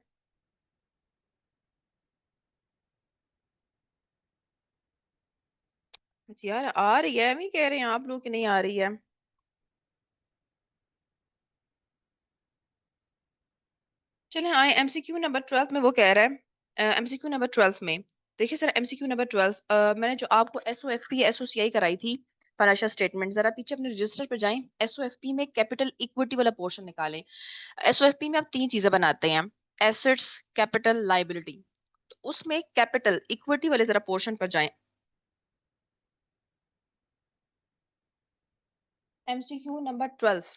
यार आ रही है, अभी कह रहे हैं आप लोग कि नहीं आ रही है। चलिए आए एमसीक्यू नंबर 12 में। वो कह रहा है एमसीक्यू नंबर 12 में, देखिए सर एमसीक्यू नंबर 12 मैंने जो आपको एसओएफपी एसओसीआई कराई थी फाइनेंशियल स्टेटमेंट, जरा पीछे अपने रजिस्टर पर जाएं। एसओएफपी में कैपिटल इक्विटी वाला पोर्शन निकालें। एसओएफपी में आप तीन चीजें बनाते हैं, एसेट्स, कैपिटल, लाइबिलिटी। तो उसमें कैपिटल इक्विटी वाले जरा पोर्शन पर जाएं। एमसीक्यू नंबर 12,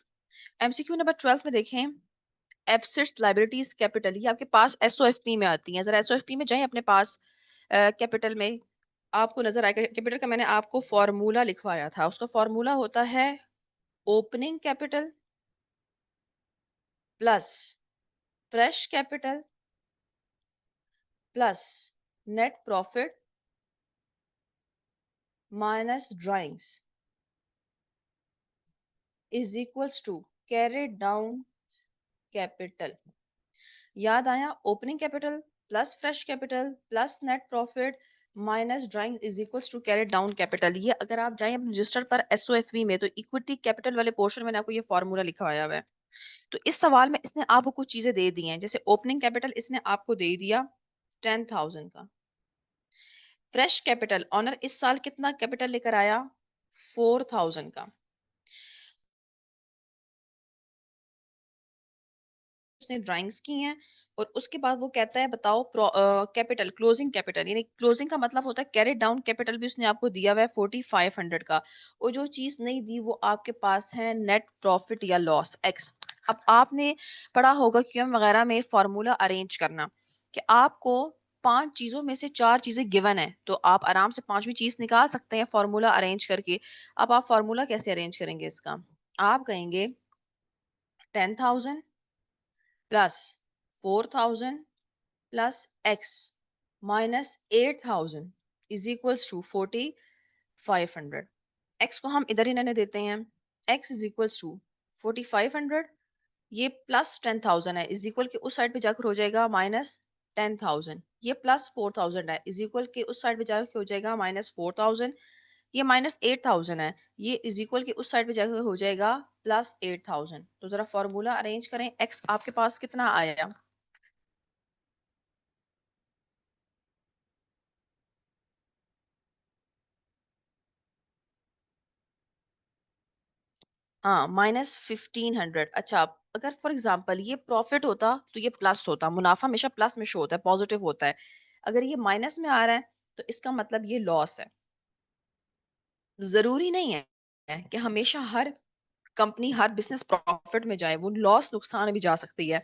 एमसीक्यू नंबर 12 में देखें, एसेट्स, लाइबिलिटीज, कैपिटल, ये आपके पास एसओएफपी में आती हैं। जरा एसओएफपी में जाएं अपने पास, कैपिटल में आपको नजर आएगा। कैपिटल का मैंने आपको फॉर्मूला लिखवाया था, उसका फॉर्मूला होता है opening capital plus fresh capital plus net profit minus drawings is equals to carried down capital. याद आया? Opening capital plus fresh capital plus net profit minus drawing is equals to carried down capital. ये अगर आप जाएं अपने register पर एसओएफवी में, तो इक्विटी कैपिटल वाले पोर्शन में मैंने आपको ये फॉर्मूला लिखवाया हुआ है। तो इस सवाल में इसने आपको कुछ चीजें दे दी हैं, जैसे ओपनिंग कैपिटल इसने आपको दे दिया 10,000 का। फ्रेश कैपिटल, ऑनर इस साल कितना कैपिटल लेकर आया? 4,000 का। उसने ड्राइंग्स की हैं, और उसके बाद वो कहता है बताओ कैपिटल, क्लोजिंग कैपिटल, यानी क्लोजिंग का मतलब होता है कैरी डाउन कैपिटल भी उसने आपको दिया हुआ है 4,500 का। और जो चीज नहीं दी वो आपके पास है नेट प्रॉफिट या लॉस एक्स। अब आपने पढ़ा होगा क्यूएम वगैरह में फॉर्मूला अरेंज करना, कि आपको पांच चीजों में से चार चीजें गिवन है, तो आप आराम से पांचवी चीज निकाल सकते हैं फॉर्मूला अरेंज करके। अब आप फॉर्मूला कैसे अरेंज करेंगे इसका? आप कहेंगे 10,000 plus 4,000 plus X minus 8,000 is equals to 4,500। X को हम इधर ही रहने देते हैं। एक्स इज इक्वल्स टू 4,500, ये प्लस 10,000 है, इज इक्वल के उस साइड पे जाकर हो जाएगा माइनस 10,000। ये प्लस 4,000 है, इज इक्वल के उस साइड पे जाकर हो जाएगा माइनस 4,000। ये माइनस 8,000 है, ये इज इक्वल के उस साइड पे जाकर हो जाएगा प्लस 8,000। तो जरा फॉर्मूला अरेंज करें। एक्स आपके पास कितना आया? हाँ, -1,500। अच्छा, अगर फॉर एग्जाम्पल ये प्रॉफिट होता तो ये प्लस होता। मुनाफा हमेशा प्लस में शो होता है, पॉजिटिव होता है। अगर ये माइनस में आ रहा है तो इसका मतलब ये लॉस है। जरूरी नहीं है कि हमेशा हर कंपनी हर बिजनेस प्रॉफिट में जाए, वो लॉस नुकसान भी जा सकती है।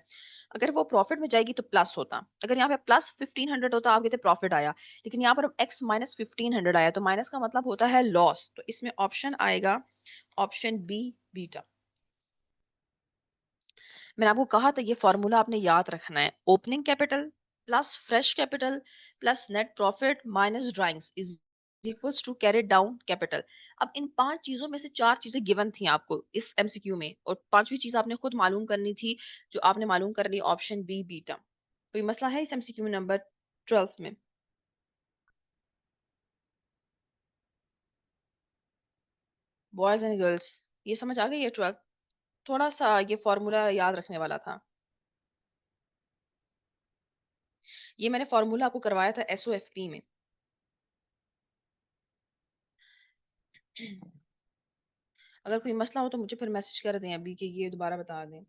अगर वो प्रॉफिट में जाएगी तो प्लस होता। अगर यहाँ पे +1,500 होता, आप कहते प्रॉफिट आया, लेकिन यहाँ पर एक्स -1,500 आया, तो माइनस का मतलब होता है लॉस। तो इसमें ऑप्शन आएगा ऑप्शन बी, बीटा। मैंने आपको कहा था ये फॉर्मूला आपने याद रखना है, opening capital plus fresh capital plus net profit minus drawings is equals to carried down capital. अब इन पांच चीजों में से चार चीजें गिवन थी आपको इस एमसीक्यू में, और पांचवी चीज आपने खुद मालूम करनी थी, जो आपने मालूम कर ली ऑप्शन बी, बीटा। कोई मसला है इस एमसीक्यू नंबर 12 में? बॉयज एंड गर्ल्स, ये समझ आ गई है 12? थोड़ा सा ये फॉर्मूला याद रखने वाला था। ये मैंने फॉर्मूला आपको करवाया था एसओएफपी में। अगर कोई मसला हो तो मुझे फिर मैसेज कर दें अभी, कि ये दोबारा बता दें।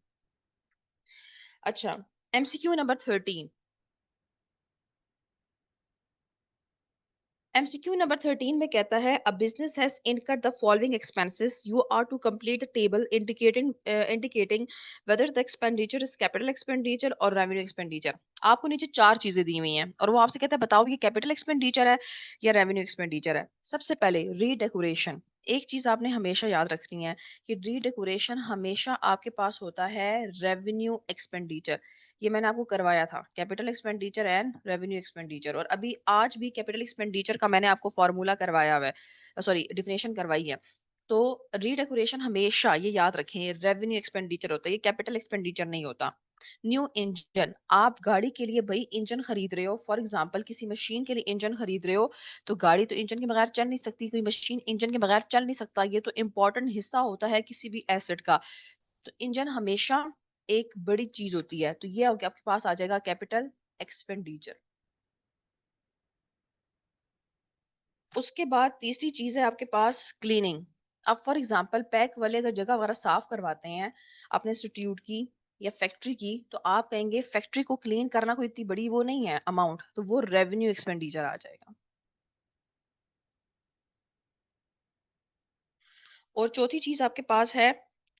अच्छा, एमसीक्यू नंबर 13, एमसीक्यू नंबर 13 में कहता है a business has incurred the following expenses you are to complete a table indicating whether the expenditure is capital expenditure और रेवेन्यू एक्सपेंडिचर। आपको नीचे चार चीजें दी हुई हैं और वो आपसे कहता है बताओ ये कैपिटल एक्सपेंडिचर है या रेवेन्यू एक्सपेंडिचर है। सबसे पहले रीडेकोरेशन। एक चीज आपने हमेशा याद रखनी है कि रीडेकोरेशन हमेशा आपके पास होता है रेवेन्यू एक्सपेंडिचर। ये मैंने आपको करवाया था capital expenditure and revenue expenditure, और अभी आज भी कैपिटल एक्सपेंडिचर का मैंने आपको फॉर्मूला करवाया हुआ है, सॉरी डिफिनेशन करवाई है। तो रीडेकोरेशन हमेशा ये याद रखें रेवेन्यू एक्सपेंडिचर होता है, ये कैपिटल एक्सपेंडिचर नहीं होता। न्यू इंजन, आप गाड़ी के लिए भाई इंजन खरीद रहे हो, फॉर एग्जांपल किसी मशीन के लिए इंजन खरीद रहे हो, तो गाड़ी तो इंजन के बगैर चल नहीं सकती, कोई मशीन इंजन के बगैर चल नहीं सकता, ये तो इम्पोर्टेंट हिस्सा होता है किसी भी एसेट का। तो इंजन हमेशा एक बड़ी चीज होती है, तो ये आपके पास आ जाएगा कैपिटल एक्सपेंडिचर। उसके बाद तीसरी चीज है आपके पास क्लीनिंग। अब फॉर एग्जांपल पैक वाले अगर जगह वगैरह साफ करवाते हैं अपने इंस्टीट्यूट की या फैक्ट्री की, तो आप कहेंगे फैक्ट्री को क्लीन करना कोई इतनी बड़ी वो नहीं है अमाउंट, तो वो रेवेन्यू एक्सपेंडिचर आ जाएगा। और चौथी चीज आपके पास है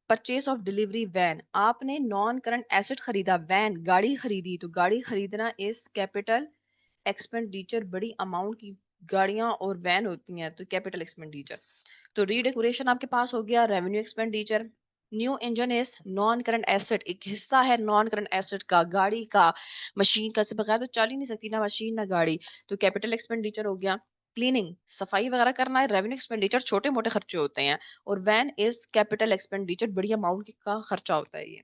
परचेस ऑफ डिलीवरी वैन। आपने नॉन करंट एसेट खरीदा, वैन गाड़ी खरीदी, तो गाड़ी खरीदना इस कैपिटल एक्सपेंडिचर। बड़ी अमाउंट की गाड़ियां और वैन होती हैं तो कैपिटल एक्सपेंडिचर। तो रीडेकोरेशन आपके पास हो गया revenue expenditure. New engine is non current asset, एक हिस्सा है नॉन करंट एसेट का, गाड़ी का, मशीन का, से बगैर तो चल ही नहीं सकती ना मशीन ना गाड़ी, तो कैपिटल एक्सपेंडिचर हो गया। क्लीनिंग सफाई वगैरह करना है रेवेन्यू एक्सपेंडिचर, छोटे मोटे खर्चे होते हैं। और वैन इज कैपिटल एक्सपेंडिचर, बड़ी अमाउंट का खर्चा होता है ये।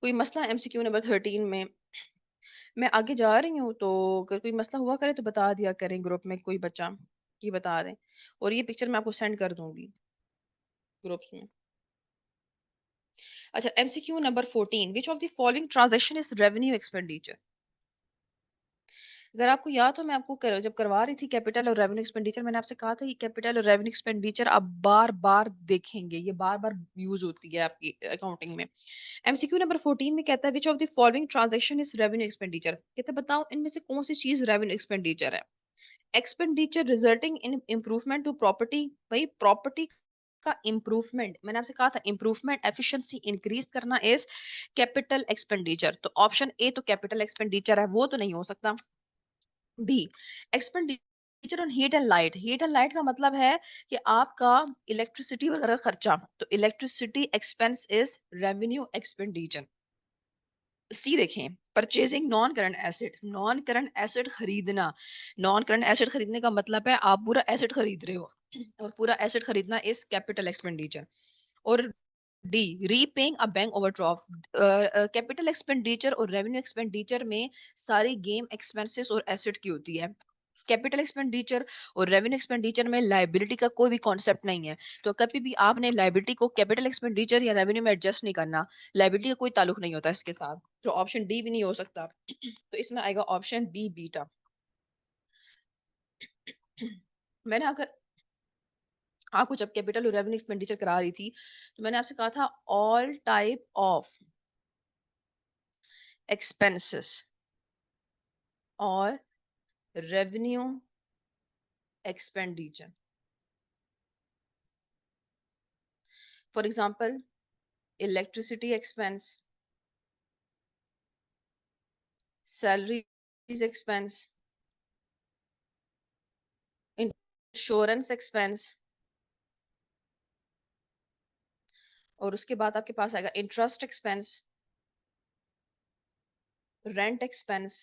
कोई मसला एमसीक्यू नंबर 13 में? मैं आगे जा रही हूँ, तो अगर कोई मसला हुआ करे तो बता दिया करें ग्रुप में कोई बच्चा कि बता दें, और ये पिक्चर मैं आपको सेंड कर दूंगी ग्रुप्स में। अच्छा, MCQ number 14, which of the following transaction is revenue expenditure. अगर आपको याद हो, मैं आपको जब करवा रही थी कैपिटल और रेवेन्यू एक्सपेंडिचर, मैंने आपसे कहा था कि कैपिटल और रेवेन्यू एक्सपेंडिचर आप बार बार देखेंगे, ये बार बार यूज होती है आपकी अकाउंटिंग में। एमसीक्यू नंबर 14 में कहता है which of the following transaction is revenue expenditure. कहता है बताओ इनमें से कौन सी चीज रेवेन्यू एक्सपेंडिचर है। Expenditure resulting in improvement to property, भाई प्रॉपर्टी का इम्प्रूवमेंट, मैंने आपसे कहा था इम्प्रूवमेंट एफिशिएंसी इंक्रीज करना इज कैपिटल एक्सपेंडिचर। तो ऑप्शन ए तो कैपिटल एक्सपेंडिचर है, वो तो नहीं हो सकता। B expenditure on heat and light. Heat and light का मतलब है कि आपका इलेक्ट्रिसिटी वगैरह खर्चा, तो electricity expense is revenue expenditure. C देखें purchasing non current asset, non current asset खरीदना। नॉन करंट एसेट खरीदने का मतलब है आप पूरा एसेट खरीद रहे हो और पूरा एसेट खरीदना इस कैपिटल एक्सपेंडिचर। और D repaying a bank overdraft. Capital expenditure और रेवेन्यू एक्सपेंडिचर में सारी गेम एक्सपेंसेस और एसेट की होती है। कैपिटल एक्सपेंडिचर और रेवेन्यू एक्सपेंडिचर में लाइबिलिटी का कोई भी कॉन्सेप्ट नहीं है, तो कभी भी आपने लाइबिलिटी को कैपिटल एक्सपेंडिचर या रेवेन्यू में एडजस्ट नहीं करना। लाइबिलिटी का कोई ताल्लुक नहीं होता इसके साथ, तो ऑप्शन डी भी नहीं हो सकता। तो इसमें आएगा ऑप्शन बी बीटा। मैंने अगर आपको जब कैपिटल और रेवेन्यू एक्सपेंडिचर करा रही थी, तो मैंने आपसे कहा था ऑल टाइप ऑफ एक्सपेंसेस और revenue expenditure. For example electricity expense, salaries expense, insurance expense, और उसके बाद आपके पास आएगा इंटरेस्ट एक्सपेंस, रेंट एक्सपेंस।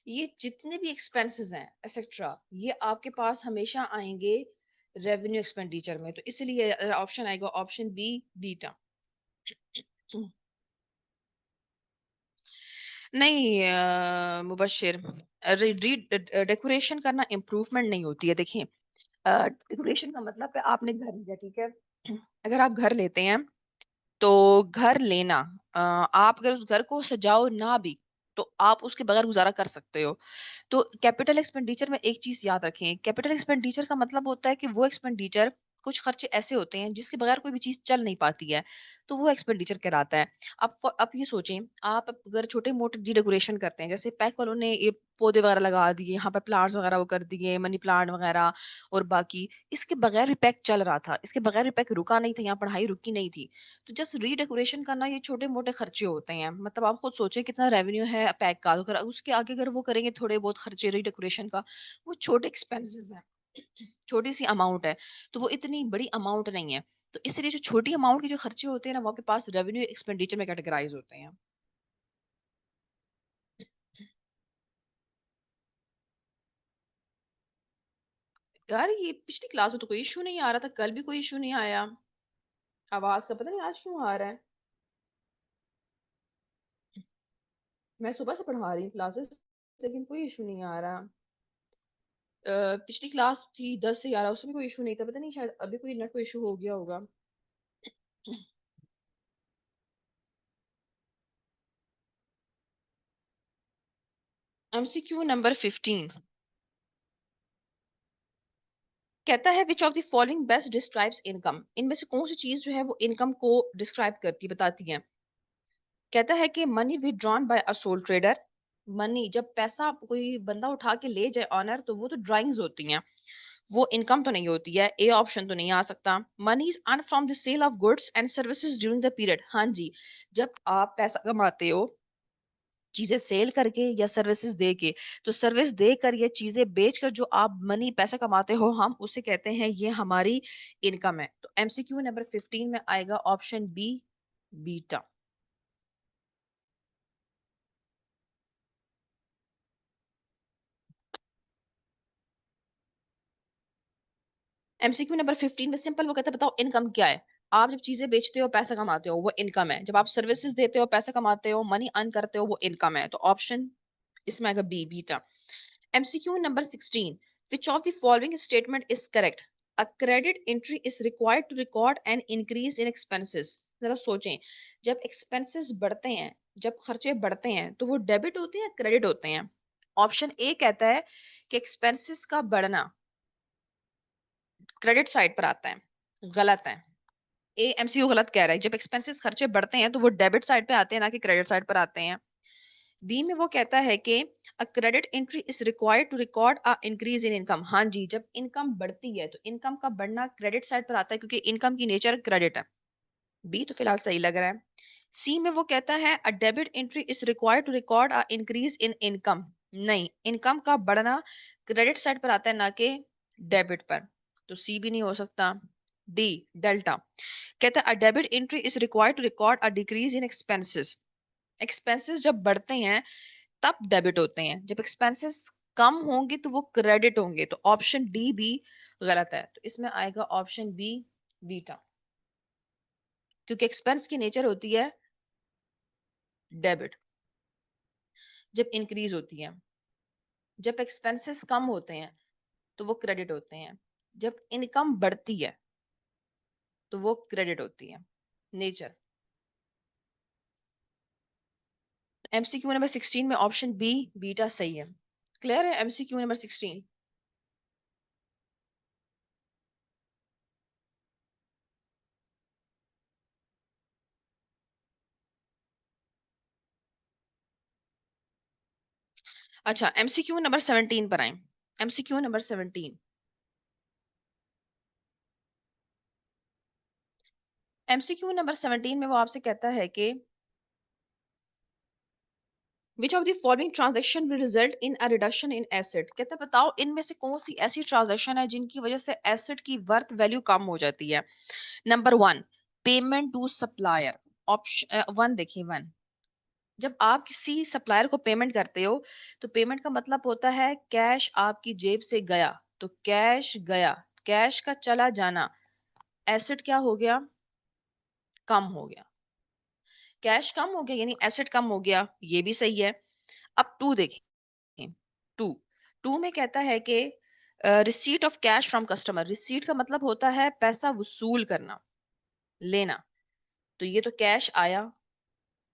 ये जितने भी एक्सपेंसेस हैं एक्सेट्रा, ये आपके पास हमेशा आएंगे रेवेन्यू एक्सपेंडिचर में, तो इसलिए ऑप्शन आएगा ऑप्शन बी बीटा। नहीं मुबशिर, डेकोरेशन करना इम्प्रूवमेंट नहीं होती है। देखिए डेकोरेशन का मतलब है आपने घर लिया, ठीक है। अगर आप घर लेते हैं तो घर लेना, आप अगर उस घर को सजाओ ना भी तो आप उसके बगैर गुजारा कर सकते हो। तो कैपिटल एक्सपेंडिचर में एक चीज याद रखें, कैपिटल एक्सपेंडिचर का मतलब होता है कि वो एक्सपेंडिचर कुछ खर्चे ऐसे होते हैं जिसके बगैर कोई भी चीज़ चल नहीं पाती है, तो वो एक्सपेंडिचर कहलाता है। आप ये सोचें, आप अगर छोटे-मोटे डेकोरेशन करते हैं, जैसे पैक वालों ने ये पौधे वगैरह लगा दिए, यहाँ पे प्लांट्स वगैरह वो कर दिए, मनी प्लांट वगैरह और बाकी, इसके बगैर भी पैक चल रहा था, इसके बगैर भी पैक रुका नहीं था, यहाँ पढ़ाई रुकी नहीं थी। तो जस्ट रीडेकोरेशन करना ये छोटे-मोटे खर्चे होते हैं। मतलब आप खुद सोचिए कितना रेवेन्यू है पैक का, अगर उसके आगे अगर वो करेंगे थोड़े बहुत खर्चे रीडेकोरेशन का, वो छोटे एक्सपेंसेस हैं, छोटी सी अमाउंट है, तो वो इतनी बड़ी अमाउंट नहीं है। तो इसलिए जो छोटी अमाउंट के जो खर्चे होते हैं ना, वो आपके पास रेवेन्यू एक्सपेंडिचर में कैटेगराइज होते हैं। यार ये पिछली क्लास में तो कोई इशू नहीं आ रहा था, कल भी कोई इशू नहीं आया। आवाज का पता नहीं आज क्यों आ रहा है। मैं सुबह से पढ़ा रही हूँ क्लासेस, लेकिन कोई इशू नहीं आ रहा। पिछली क्लास थी 10 से 11, उसमें कोई इशू नहीं था, पता नहीं शायद अभी कोई नेट को इशू हो गया होगा। एमसीक्यू नंबर 15 कहता है which of the following best describes income. इनमें से कौन सी चीज जो है वो इनकम को डिस्क्राइब करती बताती है। कहता है कि money withdrawn bye a soul trader. Money जब पैसा कोई बंदा उठा के ले जाए ऑनर, तो वो तो ड्राइंग्स होती हैं, वो इनकम तो नहीं होती है। ए ऑप्शन तो नहीं आ सकता। Money is earn from the sale of goods and services during the period. हाँ जी, जब आप पैसा कमाते हो चीजें सेल करके या सर्विसेज दे के, तो सर्विस देकर या चीजें बेचकर जो आप मनी पैसा कमाते हो, हम उसे कहते हैं ये हमारी इनकम है। तो एमसीक्यू नंबर 15 में आएगा option B, beta. MCQ number 15 में सिंपल वो कहता है बताओ इनकम क्या है। आप जब चीजें बेचते हो पैसा कमाते हो, वो इनकम है। जब आप सर्विसेज देते हो पैसा कमाते हो, मनी अर्न करते हो, वो इनकम है। तो ऑप्शन इसमें आएगा B, beta. MCQ number 16. Which of the following statement is correct? A credit entry is required to record an increase in expenses. जरा सोचें, जब एक्सपेंसेस बढ़ते हैं, जब खर्चे बढ़ते हैं, तो वो डेबिट होते हैं, क्रेडिट होते हैं। ऑप्शन ए कहता है कि एक्सपेंसेस का बढ़ना क्रेडिट साइड पर आता है, गलत है। ए एमसीयू गलत कह रहा है, जब एक्सपेंसेस खर्चे बढ़ते हैं तो वो डेबिट साइड पे आते हैं, ना कि क्रेडिट साइड पर आते हैं। बी में वो कहता है कि a credit entry is required to record a increase in income. हाँ जी, जब इनकम बढ़ती है तो इनकम का बढ़ना क्रेडिट साइड पर आता है, क्योंकि इनकम की नेचर क्रेडिट है। बी तो फिलहाल सही लग रहा है। सी में वो कहता है a debit entry is required to record a increase in income. नहीं, इनकम का बढ़ना क्रेडिट साइड पर आता है, ना कि डेबिट पर। तो सी भी नहीं हो सकता। डी, डेल्टा, कहता है a debit entry is required to record a decrease in expenses. Expenses जब बढ़ते हैं तब डेबिट होते हैं, जब एक्सपेंसेस कम होंगे तो वो क्रेडिट होंगे। तो ऑप्शन डी भी गलत है। तो इसमें आएगा ऑप्शन बी, बीटा, क्योंकि एक्सपेंस की नेचर होती है डेबिट जब इंक्रीज होती है। जब एक्सपेंसेस कम होते हैं तो वो क्रेडिट होते हैं। जब इनकम बढ़ती है तो वो क्रेडिट होती है, नेचर। एमसीक्यू नंबर 16 में ऑप्शन बी, बीटा सही है। क्लियर है एमसीक्यू नंबर 16। अच्छा, एमसीक्यू नंबर 17 पर आए। MCQ number 17। एमसीक्यू नंबर 17 में वो आपसे कहता है कि विच of the following transaction will result in a reduction in asset. कहता है बताओ इनमें से कौन सी ऐसी ट्रांजेक्शन है जिनकी वजह से एसेट की वर्थ वैल्यू कम हो जाती है। Number one, payment to supplier. Option one देखिए, वन, जब आप किसी सप्लायर को पेमेंट करते हो, तो पेमेंट का मतलब होता है कैश आपकी जेब से गया, तो कैश गया, कैश का चला जाना, एसेट क्या हो गया, कम हो गया। कैश कम हो गया यानी एसेट कम हो गया, ये भी सही है। अब टू देखें। टू, टू में कहता है कि receipt of cash from customer. Receipt का मतलब होता है पैसा वसूल करना, लेना। तो ये तो कैश आया,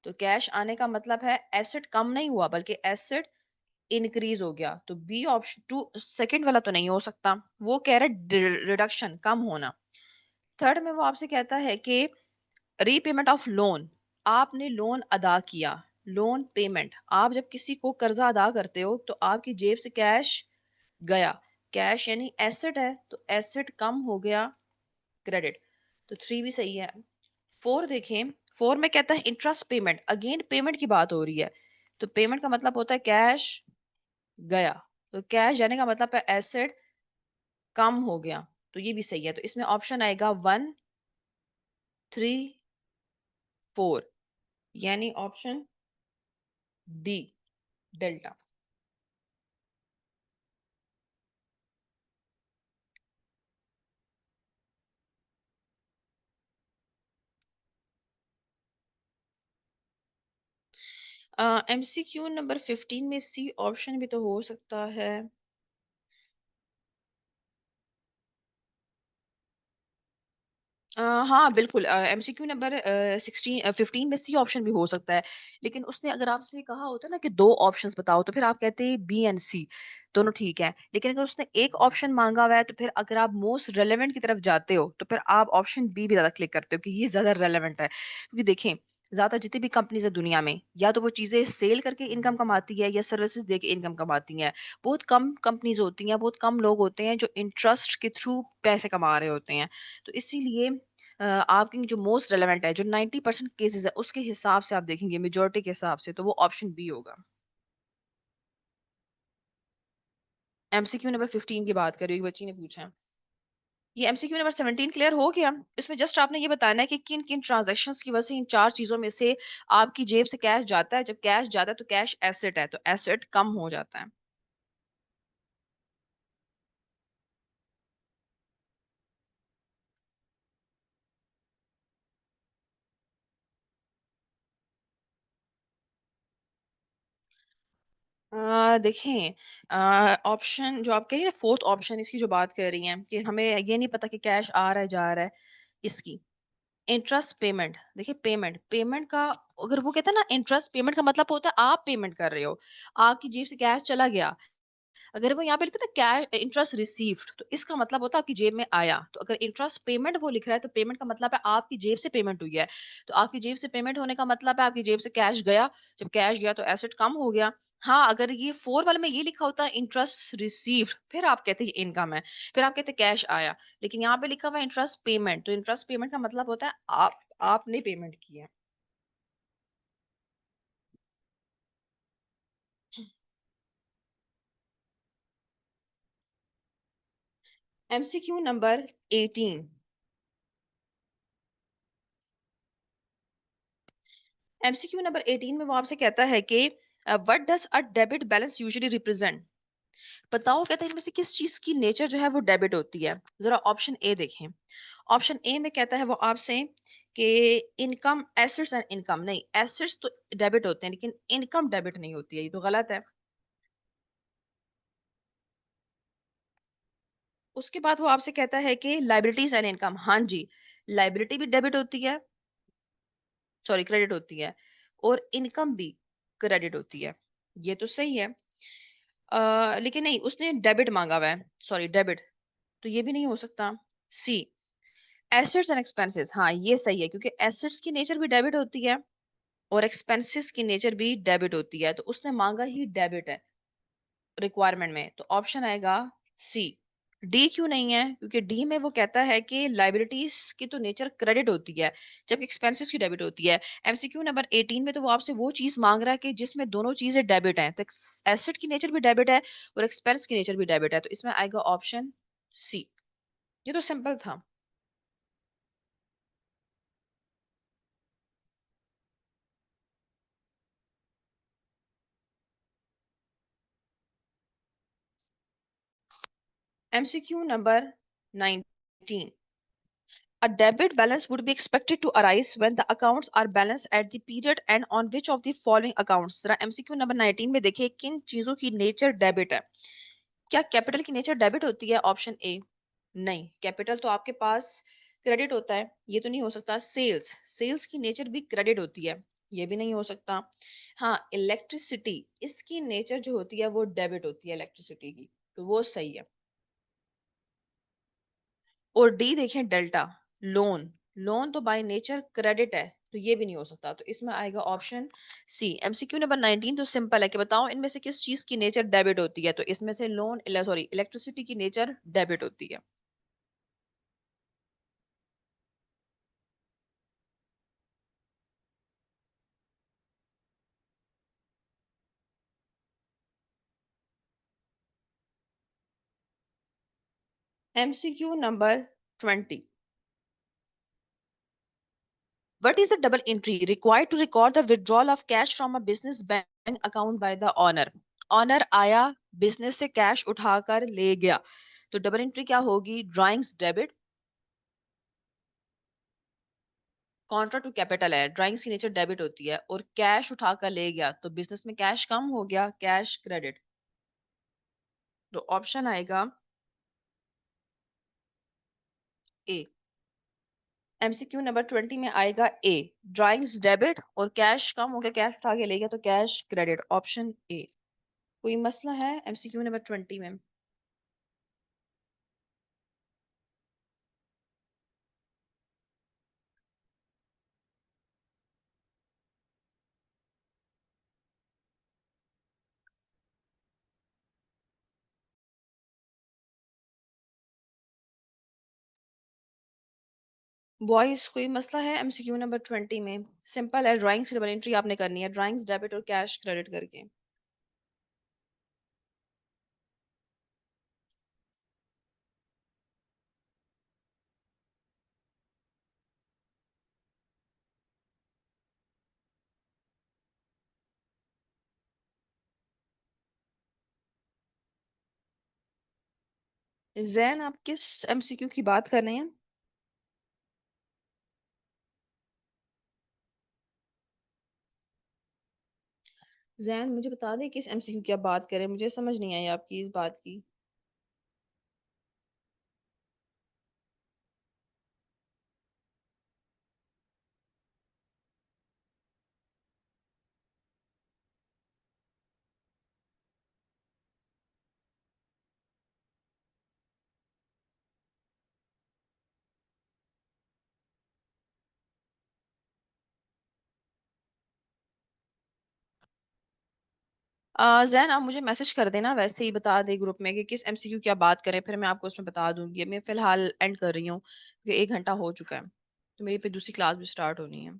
तो कैश आने का मतलब है एसेट कम नहीं हुआ बल्कि एसेट इंक्रीज हो गया। तो बी ऑप्शन टू सेकंड वाला तो नहीं हो सकता, वो कह रहा है रिडक्शन, कम होना। थर्ड में वो आपसे कहता है कि रीपेमेंट ऑफ लोन, आपने लोन अदा किया। लोन पेमेंट, आप जब किसी को कर्जा अदा करते हो तो आपकी जेब से कैश गया। कैश यानी एसेट है, तो एसेट कम हो गया, क्रेडिट। तो थ्री भी सही है। फोर देखें, फोर में कहता है इंटरेस्ट पेमेंट, अगेन पेमेंट की बात हो रही है, तो पेमेंट का मतलब होता है कैश गया। तो कैश जाने का मतलब है एसेट कम हो गया, तो ये भी सही है। तो इसमें ऑप्शन आएगा वन, थ्री, फोर, यानी option D, delta. MCQ number 15 में सी ऑप्शन भी तो हो सकता है। हाँ बिल्कुल, एमसीक्यू नंबर 15 में सी ऑप्शन भी हो सकता है। लेकिन उसने अगर आपसे कहा होता ना कि दो ऑप्शंस बताओ, तो फिर आप कहते बी एंड सी, दोनों ठीक है। लेकिन अगर उसने एक ऑप्शन मांगा हुआ है, तो फिर अगर आप मोस्ट रेलेवेंट की तरफ जाते हो, तो फिर आप ऑप्शन बी भी ज्यादा क्लिक करते हो कि ये ज्यादा रेलेवेंट है। क्योंकि देखें, ज्यादा जितनी भी कंपनीज है दुनिया में, या तो वो चीजें सेल करके इनकम कमाती है या सर्विसेज दे के इनकम कमाती हैं। बहुत कम कंपनीज होती हैं, बहुत कम लोग होते हैं जो इंटरेस्ट के थ्रू पैसे कमा रहे होते हैं। तो इसीलिए आपकी जो मोस्ट रेलेवेंट है, जो 90% केसेस है, उसके हिसाब से आप देखेंगे, मेजोरिटी के हिसाब से, तो वो ऑप्शन बी होगा। एमसीक्यू नंबर 15 की बात कर रही हूँ, एक बच्ची ने पूछा। ये एमसीक्यू नंबर 17 क्लियर हो गया। इसमें जस्ट आपने ये बताना है कि किन किन ट्रांजैक्शंस की वजह से इन चार चीजों में से आपकी जेब से कैश जाता है। जब कैश जाता है तो कैश एसेट है, तो एसेट कम हो जाता है। देखें, ऑप्शन जो आप कह रही है, फोर्थ ऑप्शन, इसकी जो बात कर रही हैं कि हमें ये नहीं पता कि कैश आ रहा है जा रहा है, इसकी इंटरेस्ट पेमेंट। देखिए, पेमेंट पेमेंट का, अगर वो कहता है ना, इंटरेस्ट पेमेंट का मतलब होता है आप पेमेंट कर रहे हो, आपकी जेब से कैश चला गया। अगर वो यहाँ पे लिखता है ना कैश इंटरेस्ट रिसीव्ड, तो इसका मतलब होता है आपकी जेब में आया। तो अगर इंटरेस्ट पेमेंट वो लिख रहा है, तो पेमेंट का मतलब है आपकी जेब से पेमेंट हुई है। तो आपकी जेब से पेमेंट होने का मतलब है आपकी जेब से कैश गया। जब कैश गया तो एसेट कम हो गया। हाँ, अगर ये फोर वाले में ये लिखा होता है इंटरेस्ट रिसीव्ड, फिर आप कहते हैं इनकम है, फिर आप कहते हैं कैश आया। लेकिन यहाँ पे लिखा हुआ है इंटरेस्ट पेमेंट, तो इंटरेस्ट पेमेंट का मतलब होता है आपने पेमेंट किया। MCQ number 18। एमसीक्यू नंबर 18 में वो आपसे कहता है कि what does a debit balance usually represent. बताओ, कहते हैं इनमें से किस चीज की नेचर जो है वो डेबिट होती है। जरा ऑप्शन ए देखें। ऑप्शन ए में कहता है वो आपसे कि इनकम, एसेट्स एंड इनकम। नहीं, एसेट्स तो डेबिट होते हैं लेकिन इनकम डेबिट नहीं होती है, ये तो गलत है। उसके बाद वो आपसे कहता है कि लाइबिलिटीज एंड इनकम। हाँ जी, लाइबिलिटी भी डेबिट होती है, सॉरी क्रेडिट होती है, और इनकम भी क्रेडिट होती है। ये तो सही है। लेकिन नहीं, उसने डेबिट मांगा हुआ है, सॉरी डेबिट, तो ये भी नहीं हो सकता। सी, एसेट्स एंड एक्सपेंसेस, हाँ ये सही है, क्योंकि एसेट्स की नेचर भी डेबिट होती है और एक्सपेंसेस की नेचर भी डेबिट होती है, तो उसने मांगा ही डेबिट है रिक्वायरमेंट में, तो ऑप्शन आएगा सी। डी क्यों नहीं है? क्योंकि डी में वो कहता है कि लाइबिलिटीज की तो नेचर क्रेडिट होती है, जबकि एक्सपेंसेस की डेबिट होती है। एमसीक्यू नंबर 18 में तो वो आपसे वो चीज मांग रहा है कि जिसमें दोनों चीजें डेबिट हैं, तो एसेट की नेचर भी डेबिट है और एक्सपेंस की नेचर भी डेबिट है, तो इसमें आएगा ऑप्शन सी। ये तो सिंपल था। MCQ number 19. A debit balance would be expected to arise when the accounts are balanced at the period and on which of the following accounts। जरा MCQ नंबर 19 में देखिए किन चीजों की नेचर डेबिट है। क्या कैपिटल की नेचर डेबिट होती है? ऑप्शन ए, नहीं, कैपिटल तो आपके पास क्रेडिट होता है, ये तो नहीं हो सकता। सेल्स, सेल्स की नेचर भी क्रेडिट होती है, ये भी नहीं हो सकता। हाँ, इलेक्ट्रिसिटी, इसकी नेचर जो होती है वो डेबिट होती है इलेक्ट्रिसिटी की, तो वो सही है। और डी देखें, डेल्टा। लोन, लोन तो बाय नेचर क्रेडिट है, तो ये भी नहीं हो सकता। तो इसमें आएगा ऑप्शन सी। एमसीक्यू नंबर 19 तो सिंपल है कि बताओ इनमें से किस चीज की नेचर डेबिट होती है, तो इसमें से लोन सॉरी इलेक्ट्रिसिटी की नेचर डेबिट होती है। MCQ number 20। What is the double entry required to record the withdrawal of cash from a business bank account by the owner? Owner आया, बिजनेस से कैश उठाकर ले गया, तो डबल एंट्री क्या होगी? Drawings debit, contra to capital है, drawings की नेचर डेबिट होती है, और कैश उठाकर ले गया तो बिजनेस में कैश कम हो गया, कैश क्रेडिट। तो ऑप्शन आएगा ए। एमसीक्यू नंबर 20 में आएगा ए, ड्राइंग्स डेबिट और कैश कम हो गया, कैश उठा के ले गया तो कैश क्रेडिट, ऑप्शन ए। कोई मसला है एमसीक्यू नंबर 20 में? बॉयज कोई मसला है एमसीक्यू नंबर 20 में? सिंपल है, ड्राइंग्स की डबल एंट्री आपने करनी है, ड्राइंग्स डेबिट और कैश क्रेडिट करके। जैन आप किस एमसीक्यू की बात कर रहे हैं? जैन मुझे बता दें किस एमसीक्यू की आप बात करें, मुझे समझ नहीं आई आपकी इस बात की। जैन आप मुझे मैसेज कर देना, वैसे ही बता दे ग्रुप में कि किस एमसीक्यू की आप बात करें, फिर मैं आपको उसमें बता दूंगी। मैं फिलहाल एंड कर रही हूँ क्योंकि 1 घंटा हो चुका है, तो मेरी फिर दूसरी क्लास भी स्टार्ट होनी है।